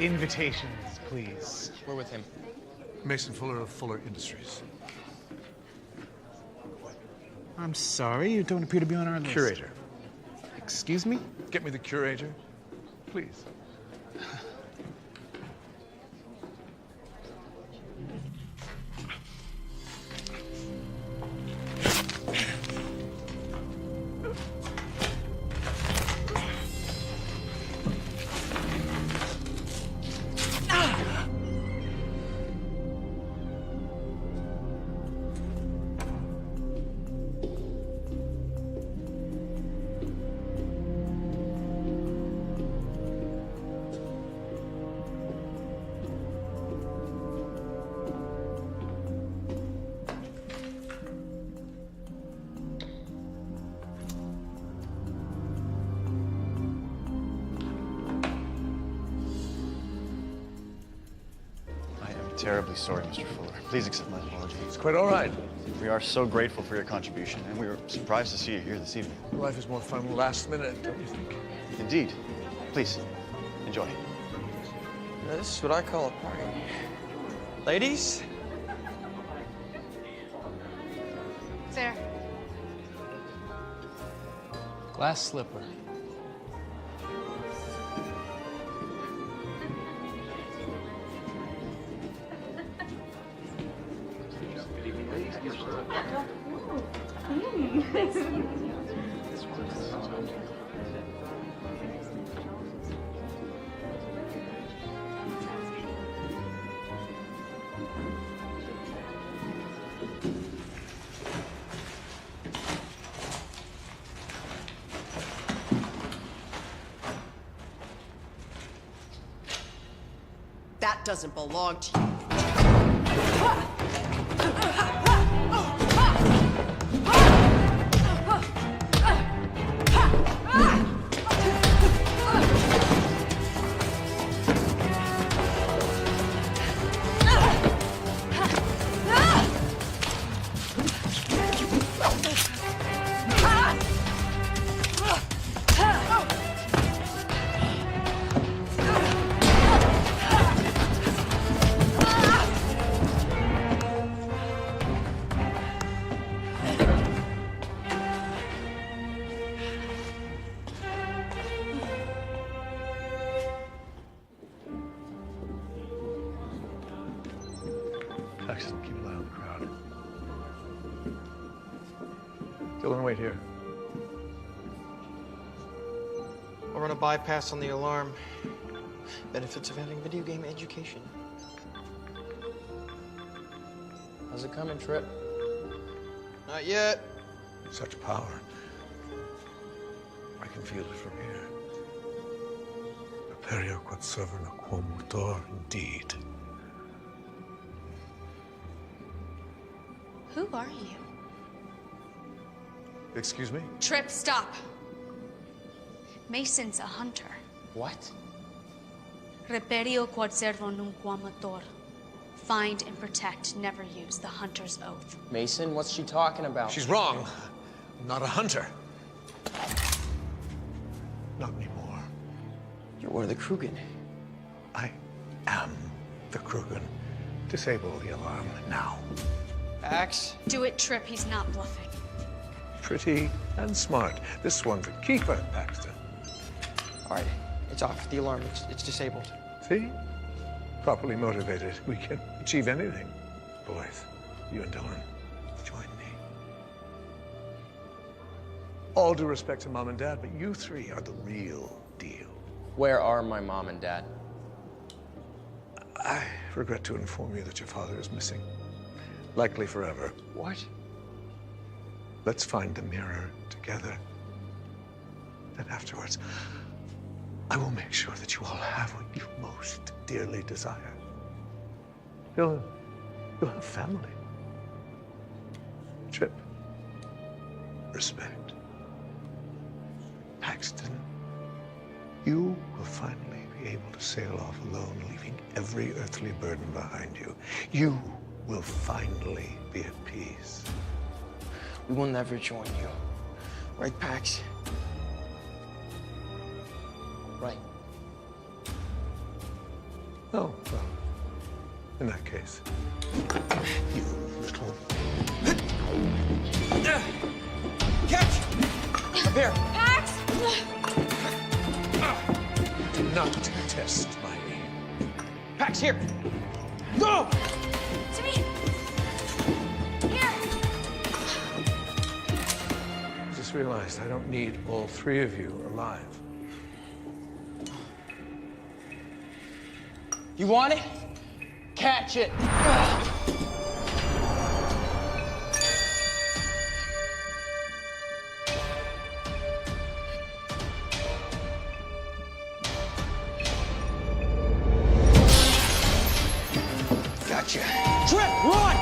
Invitations, please. We're with him. Mason Fuller of Fuller Industries. I'm sorry, you don't appear to be on our list. Curator. Excuse me? Get me the curator, please. terribly sorry, Mr. Fuller. Please accept my apology. It's quite all right. We are so grateful for your contribution, and we were surprised to see you here this evening. Life is more fun last minute, don't you think? Indeed. Please, enjoy. Now, this is what I call a party. Ladies? There. Glass slipper. That doesn't belong to you. Paxton, keep an eye on the crowd. Dylan, wait here. I'll run a bypass on the alarm. Benefits of having video game education. How's it coming, Trip? Not yet. Such power. I can feel it from here. Imperio quod sovereign quo motor, indeed. Who are you? Excuse me? Trip, stop. Mason's a hunter. What? Reperio quod servo nunquam ator. Find and protect, never use the hunter's oath. Mason, what's she talking about? She's wrong. I'm not a hunter. Not anymore. You're one of the Krugen. I am the Krugen. Disable the alarm now. Axe? Do it, Trip. He's not bluffing. Pretty and smart. This one could keep her, Paxton. All right, it's off. The alarm, it's disabled. See? Properly motivated, we can achieve anything. Boys, you and Dylan, join me. All due respect to Mom and Dad, but you three are the real deal. Where are my mom and dad? I regret to inform you that your father is missing. Likely forever. What? Let's find the mirror together. Then afterwards, I will make sure that you all have what you most dearly desire. You'll have family. Trip. Respect. Paxton, you will finally be able to sail off alone, leaving every earthly burden behind you. You will finally be at peace. We will never join you. Right, Pax? Right. Oh, well, in that case, you little... Catch! Here. Pax! Do not test my aim. Pax, here. Go! To me! Here! I just realized I don't need all three of you alive. You want it? Catch it! Gotcha. Trip, run!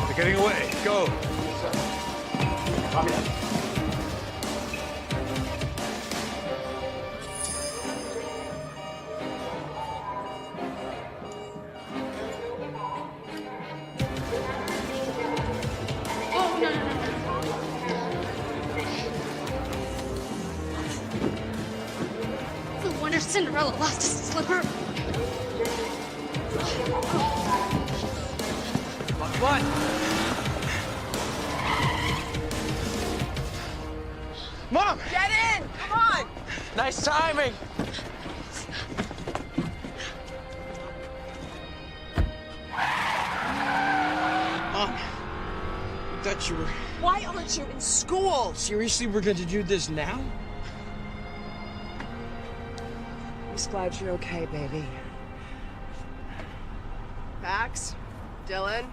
They're getting away. Go. Copy that. Hunter's Cinderella lost his slipper. What? Mom! Get in! Come on! Nice timing! Mom, I thought you were... Why aren't you in school? Seriously, we're going to do this now? I'm just glad you're okay, baby. Pax? Dylan?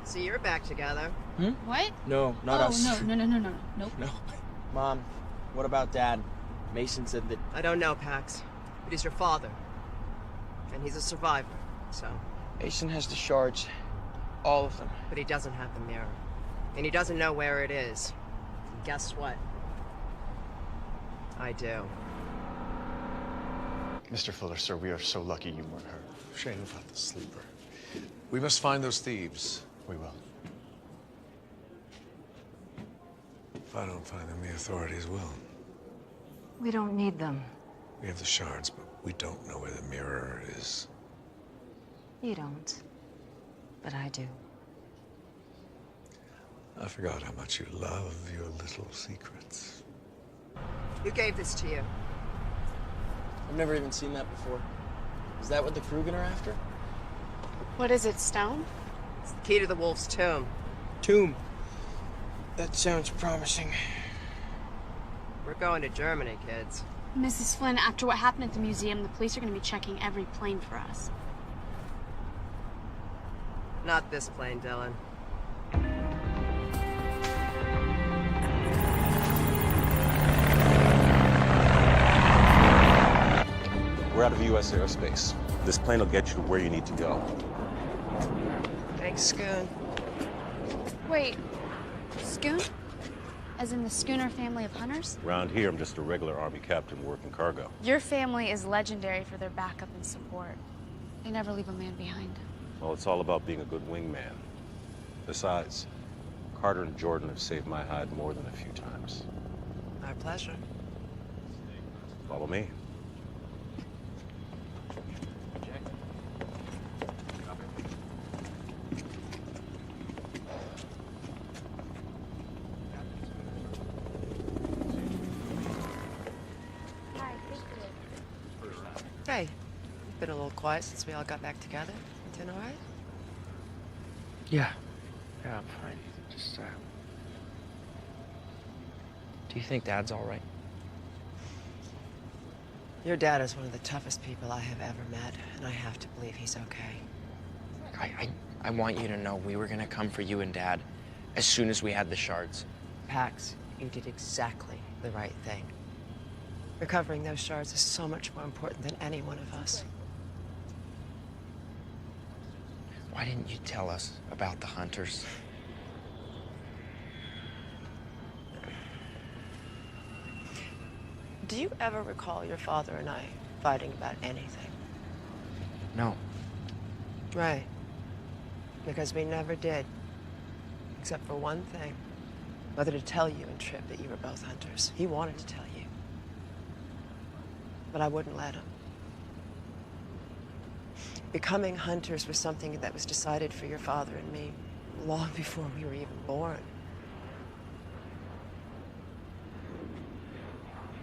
See, you're back together. What? No, not us. No. Nope. No. Mom, what about Dad? Mason said that... I don't know, Pax, but he's your father. And he's a survivor, so... Mason has the shards. All of them. But he doesn't have the mirror. And he doesn't know where it is. And guess what? I do. Mr. Fuller, sir, we are so lucky you weren't hurt. Shame about the sleeper. We must find those thieves. We will. If I don't find them, the authorities will. We don't need them. We have the shards, but we don't know where the mirror is. You don't. But I do. I forgot how much you love your little secrets. Who gave this to you? I've never even seen that before. Is that what the Krugen are after? What is it, stone? It's the key to the wolf's tomb. Tomb. That sounds promising. We're going to Germany, kids. Mrs. Flynn, after what happened at the museum, the police are going to be checking every plane for us. Not this plane, Dylan. We're out of U.S. airspace. This plane will get you to where you need to go. Thanks, Scoon. Wait, Scoon? As in the Schooner family of hunters? Around here, I'm just a regular Army captain working cargo. Your family is legendary for their backup and support. They never leave a man behind. Well, it's all about being a good wingman. Besides, Carter and Jordan have saved my hide more than a few times. Our pleasure. Follow me. Hey, you've been a little quiet since we all got back together. Doing all right? Yeah. Yeah, I'm fine. Just, do you think Dad's all right? Your dad is one of the toughest people I have ever met, and I have to believe he's okay. I want you to know we were gonna come for you and Dad as soon as we had the shards. Pax, you did exactly the right thing. Recovering those shards is so much more important than any one of us. Why didn't you tell us about the hunters? Do you ever recall your father and I fighting about anything? No. Right. Because we never did. Except for one thing. Whether to tell you and Tripp that you were both hunters. He wanted to tell you. But I wouldn't let him. Becoming hunters was something that was decided for your father and me long before we were even born.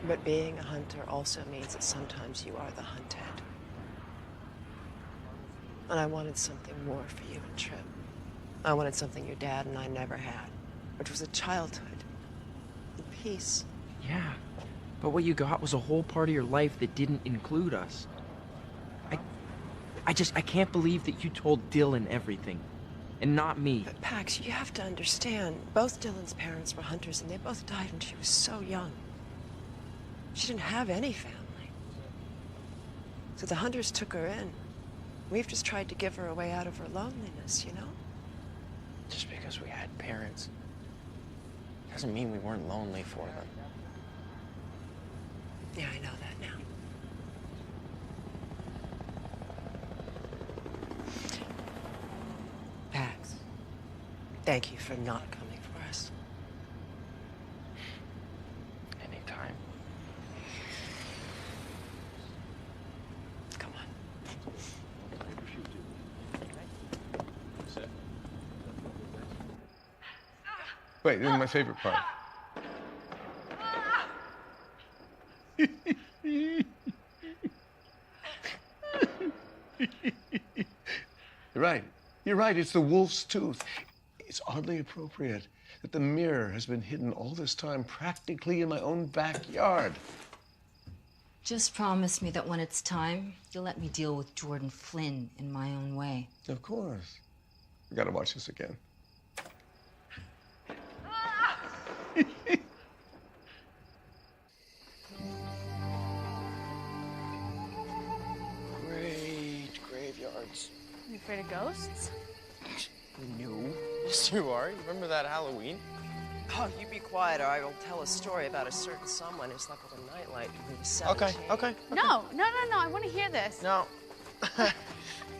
But being a hunter also means that sometimes you are the hunted. And I wanted something more for you and Tripp. I wanted something your dad and I never had, which was a childhood, and peace. Yeah, but what you got was a whole part of your life that didn't include us. I can't believe that you told Dylan everything, and not me. But Pax, you have to understand, both Dylan's parents were hunters, and they both died when she was so young. She didn't have any family. So the hunters took her in. We've just tried to give her a way out of her loneliness, you know? Just because we had parents doesn't mean we weren't lonely for them. Yeah, I know that now. Pax, thank you for not coming for us. Anytime. Wait, this is my favorite part. You're right. You're right. It's the wolf's tooth. It's oddly appropriate that the mirror has been hidden all this time practically in my own backyard. Just promise me that when it's time, you'll let me deal with Jordan Flynn in my own way. Of course. We gotta watch this again. Great graveyards. You afraid of ghosts? No. Yes, you are. You remember that Halloween? Oh, you be quiet, or I will tell a story about a certain someone who slept with a nightlight when he was 17. Okay. No. I want to hear this. No.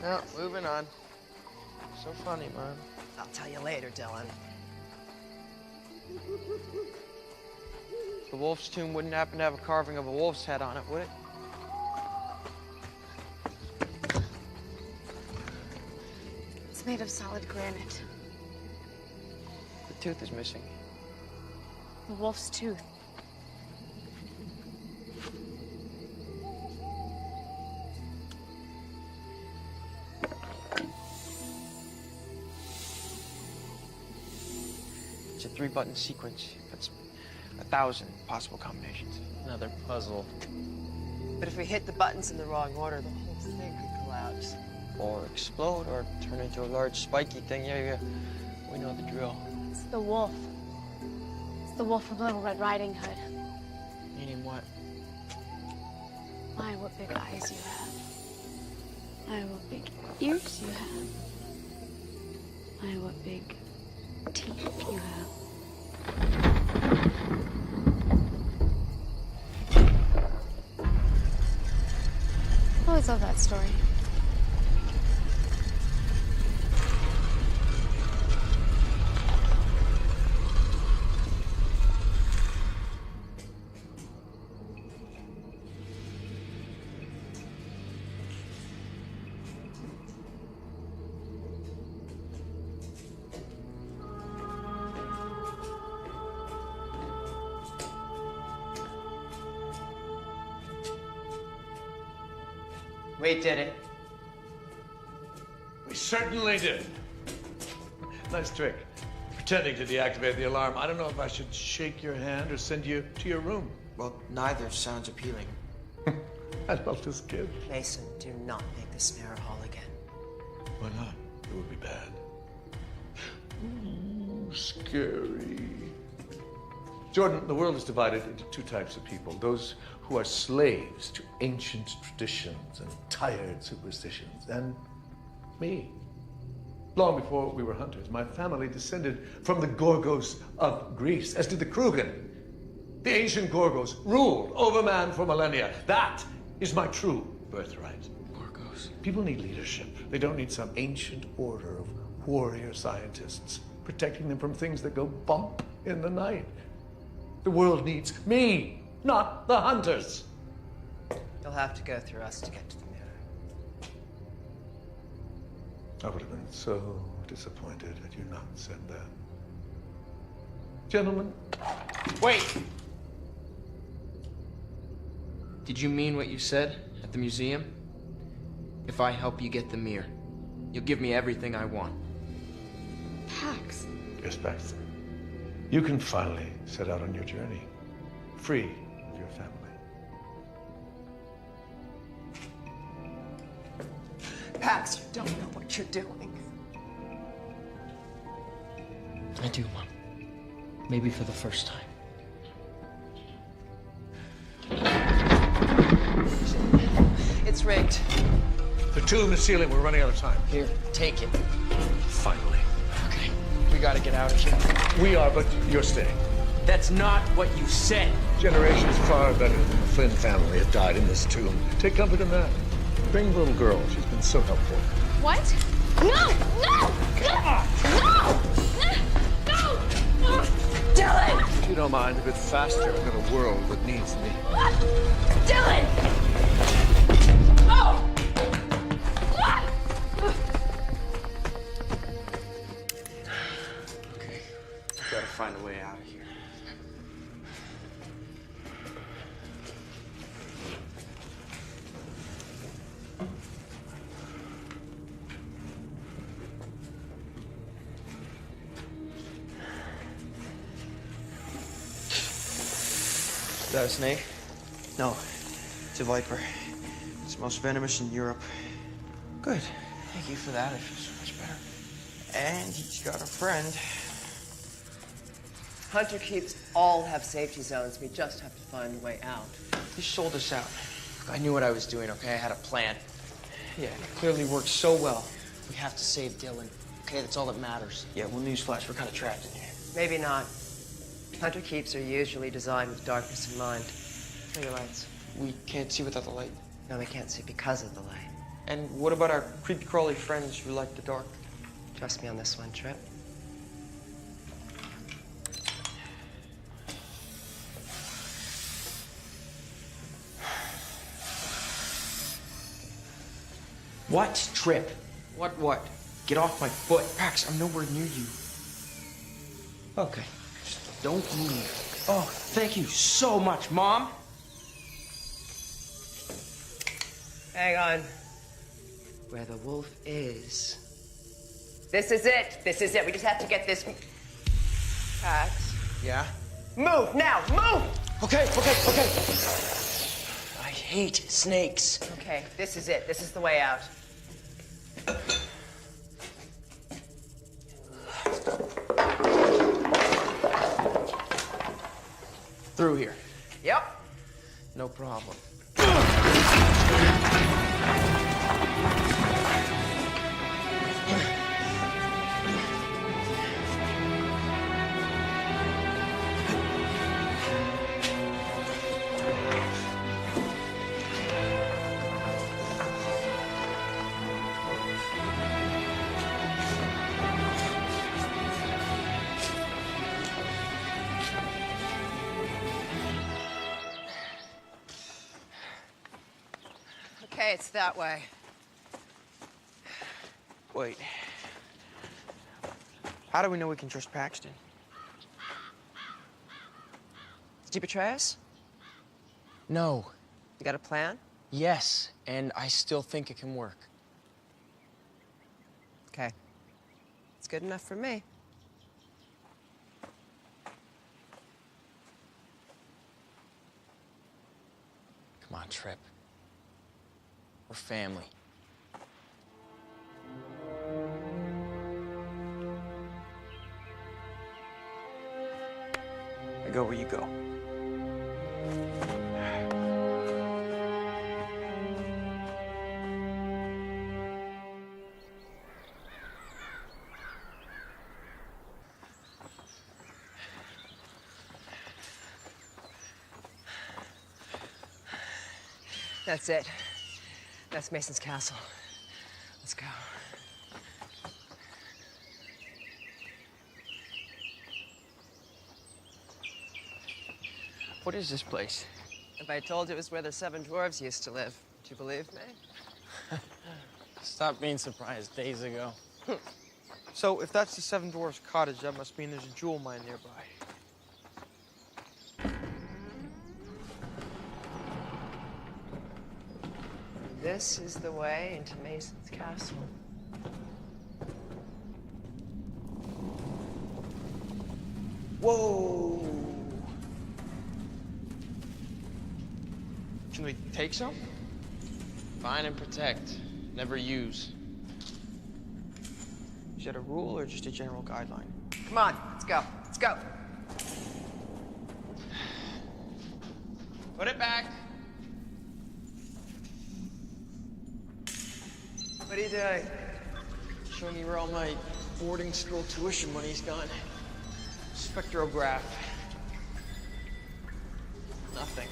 No, moving on. So funny, Mom. I'll tell you later, Dylan. The wolf's tomb wouldn't happen to have a carving of a wolf's head on it, would it? It's made of solid granite. The tooth is missing. The wolf's tooth. It's a 3-button sequence. That's 1,000 possible combinations. Another puzzle. But if we hit the buttons in the wrong order, the whole thing could collapse. Or explode, or turn into a large spiky thing. Yeah. We know the drill. It's the wolf. It's the wolf from Little Red Riding Hood. Meaning what? My, what big eyes you have. My, what big ears you have. My, what big teeth you have. I always love that story. We did it. We certainly did. Nice trick. Pretending to deactivate the alarm. I don't know if I should shake your hand or send you to your room. Well, neither sounds appealing. I love this kid. Mason, do not make this mirror hall again. Why not? It would be bad. Ooh, scary. Jordan, the world is divided into 2 types of people. Those who are slaves to ancient traditions and tired superstitions, and me. Long before we were hunters, my family descended from the Gorgos of Greece, as did the Krugen. The ancient Gorgos ruled over man for millennia. That is my true birthright. Gorgos. People need leadership. They don't need some ancient order of warrior scientists protecting them from things that go bump in the night. The world needs me, not the hunters. You'll have to go through us to get to the mirror. I would have been so disappointed had you not said that. Gentlemen. Wait! Did you mean what you said at the museum? If I help you get the mirror, you'll give me everything I want. Pax. Yes, Baxter. You can finally set out on your journey, free of your family. Pax, you don't know what you're doing. I do, Mom. Maybe for the first time. It's rigged. The two in the ceiling, we're running out of time. Here, take it. Finally. Okay, we gotta get out of here. We are, but you're staying. That's not what you said. Generations far better than the Flynn family have died in this tomb. Take comfort in that. Bring the little girl. She's been so helpful. What? No! No! No! No! Dylan! If you don't mind, a bit faster. I've got a world that needs me. Dylan! Oh! Okay. Gotta find a way out of here. Is that a snake? No, it's a viper. It's the most venomous in Europe. Good. Thank you for that. I feel so much better. And he's got a friend. Hunter keeps all have safety zones. We just have to find a way out. He sold us out. I knew what I was doing, okay? I had a plan. Yeah, and it clearly worked so well. We have to save Dylan, okay? That's all that matters. Yeah, well, newsflash, we're kind of trapped in here. Maybe not. Hunter keeps are usually designed with darkness in mind. Turn your lights. We can't see without the light. No, we can't see because of the light. And what about our creepy crawly friends who like the dark? Trust me on this one, Trip. What? Trip. What? Get off my foot. Pax, I'm nowhere near you. Okay. Just don't move. Oh, thank you so much, Mom. Hang on. Where the wolf is. This is it. This is it. We just have to get this. Pax. Yeah? Move now. Move. Okay. I hate snakes. Okay, this is it. This is the way out. Through here. Yep. No problem. Okay, it's that way. Wait. How do we know we can trust Paxton? Did he betray us? No. You got a plan? Yes, and I still think it can work. Okay. It's good enough for me. Come on, Trip. We're family. I go where you go. That's it. That's Mason's castle. Let's go. What is this place? If I told you it was where the 7 dwarves used to live, would you believe me? Stopped being surprised days ago. So if that's the 7 Dwarfs' cottage, that must mean there's a jewel mine nearby. This is the way into Mason's castle. Whoa! Can we take some? Find and protect. Never use. Is that a rule or just a general guideline? Come on, let's go. Let's go. Put it back. What are you doing? Show me where all my boarding school tuition money's gone. Spectrograph. Nothing.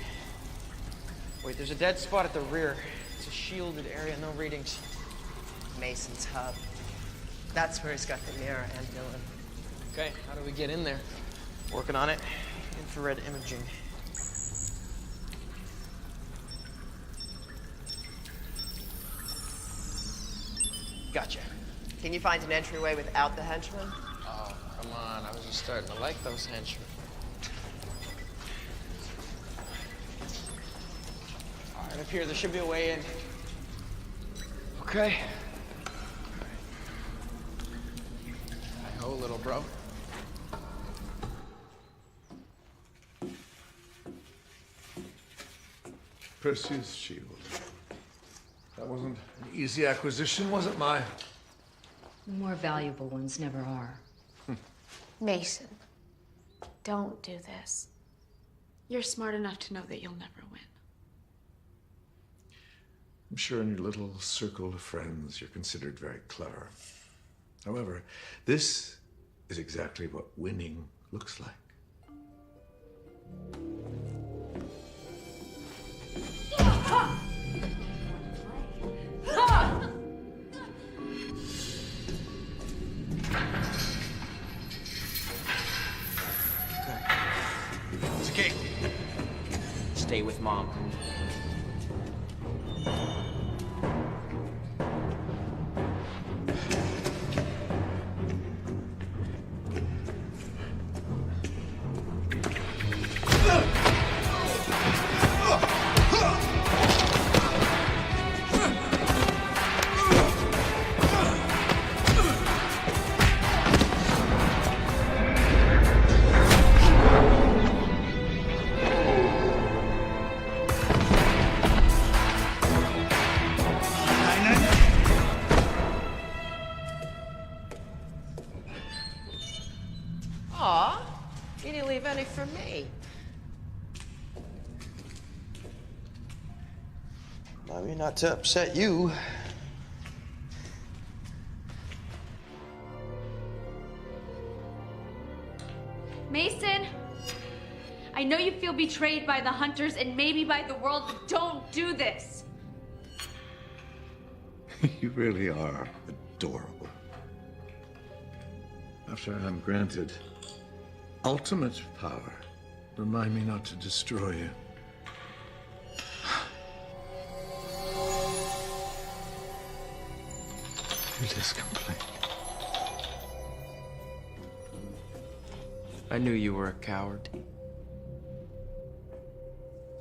Wait, there's a dead spot at the rear. It's a shielded area, no readings. Mason's hub. That's where he's got the mirror and Dylan. Okay, how do we get in there? Working on it. Infrared imaging. Gotcha. Can you find an entryway without the henchman? Oh, Come on, I was just starting to like those henchmen. All right, up here, there should be a way in. Okay. Hi-ho, little bro. Perseus' shield. That wasn't an easy acquisition, was it, Maya? The more valuable ones never are. Mason, don't do this. You're smart enough to know that you'll never win. I'm sure in your little circle of friends, you're considered very clever. However, this is exactly what winning looks like. It's okay. Stay with Mom. Aw, you didn't leave any for me. I mean, not to upset you. Mason, I know you feel betrayed by the hunters and maybe by the world, but don't do this. You really are adorable. After I'm granted ultimate power, remind me not to destroy you. You just complain. I knew you were a coward.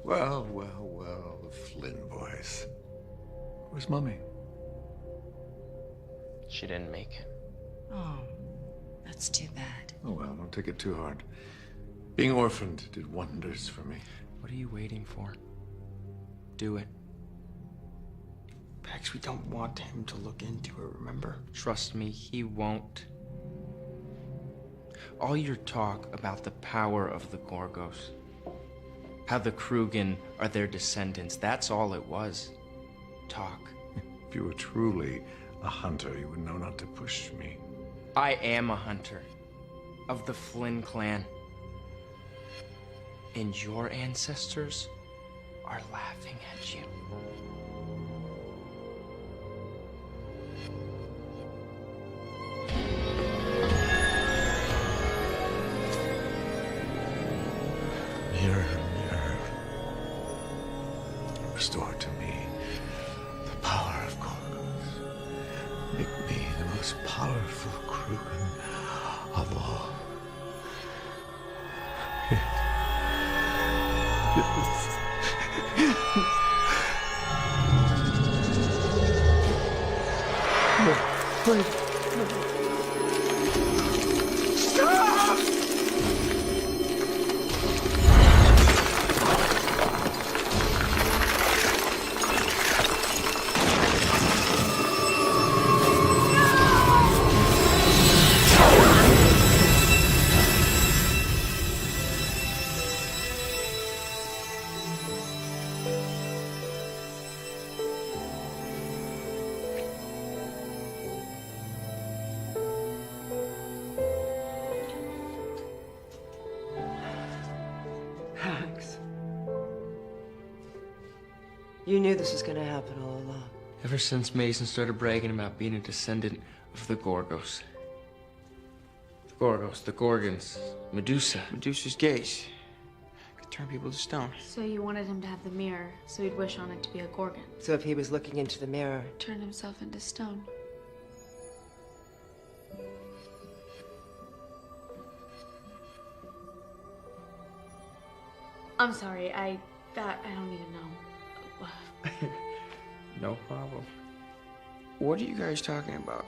Well, well, well, the Flynn boys. Where's Mummy? She didn't make it. Oh, that's too bad. Oh, well, don't take it too hard. Being orphaned did wonders for me. What are you waiting for? Do it. Pax, we don't want him to look into it, remember? Trust me, he won't. All your talk about the power of the Gorgos, how the Krugen are their descendants, that's all it was. Talk. If you were truly a hunter, you would know not to push me. I am a hunter of the Flynn clan. And your ancestors are laughing at you. Mirror, mirror, restore to me the power of Gorgos. Make me the most powerful Krugen of all. Pax. You knew this was going to happen all along. Ever since Mason started bragging about being a descendant of the Gorgos. The Gorgos, the Gorgons, Medusa. Medusa's gaze could turn people to stone. So you wanted him to have the mirror, so he'd wish on it to be a Gorgon. So if he was looking into the mirror, Turn himself into stone. I'm sorry, I don't even know. No problem. What are you guys talking about?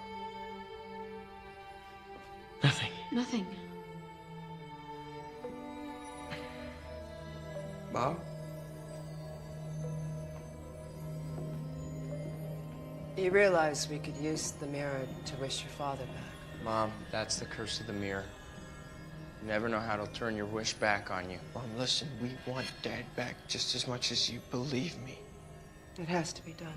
Nothing. Nothing. Bob? You realize we could use the mirror to wish your father back. Mom, that's the curse of the mirror. You never know how it'll turn your wish back on you. Mom, listen, we want Dad back just as much as you believe me. It has to be done.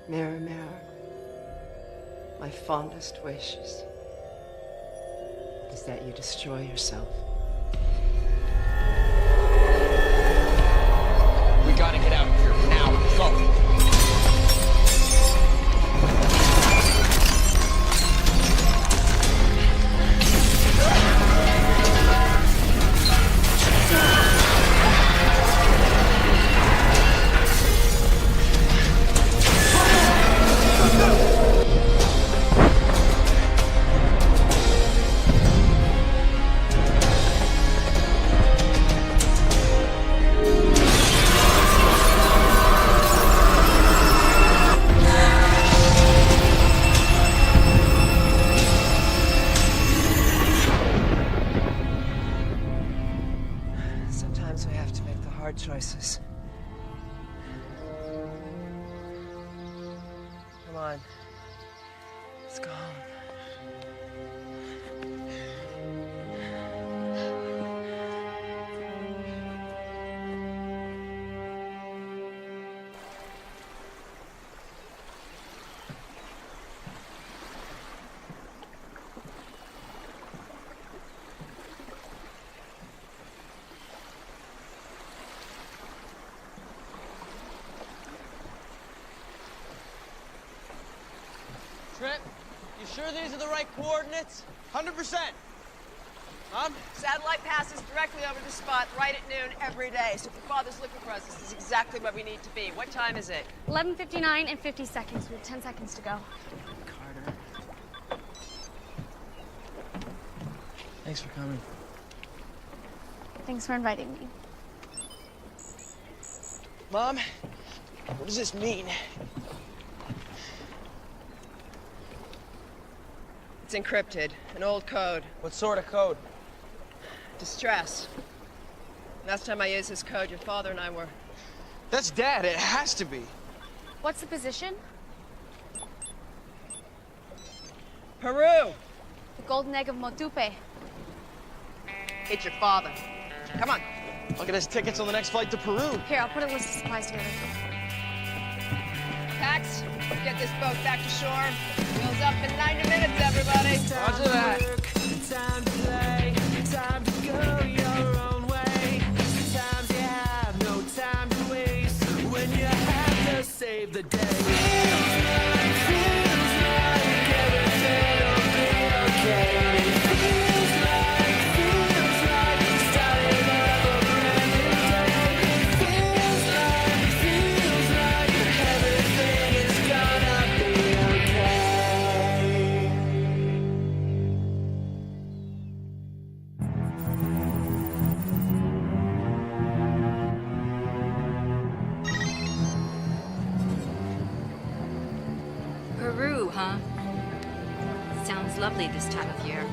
Mirror, mirror, my fondest wish is that you destroy yourself. We gotta get out of here now. Go. Sometimes we have to make the hard choices. Come on. Let's go home. Trent, you sure these are the right coordinates? 100%. Mom? Satellite passes directly over the spot right at noon every day. So if your father's looking for us, this is exactly where we need to be. What time is it? 11:59 and 50 seconds. We have 10 seconds to go. Carter. Thanks for coming. Thanks for inviting me. Mom, what does this mean? It's encrypted. An old code. What sort of code? Distress. Last time I used this code, your father and I were... That's Dad. It has to be. What's the position? Peru! The golden egg of Motupe. It's your father. Come on. Look at his tickets on the next flight to Peru. Here, I'll put a list of supplies together. Pax, get this boat back to shore. Wheels up in 90 minutes, everybody. Roger that. Time to play, time to go your own way. Sometimes you have no time to waste when you have to save the day. Feels like everything will be okay. Feels like starting up a brand new day. Feels like everything is gonna be okay. Peru, huh? Sounds lovely this time of year.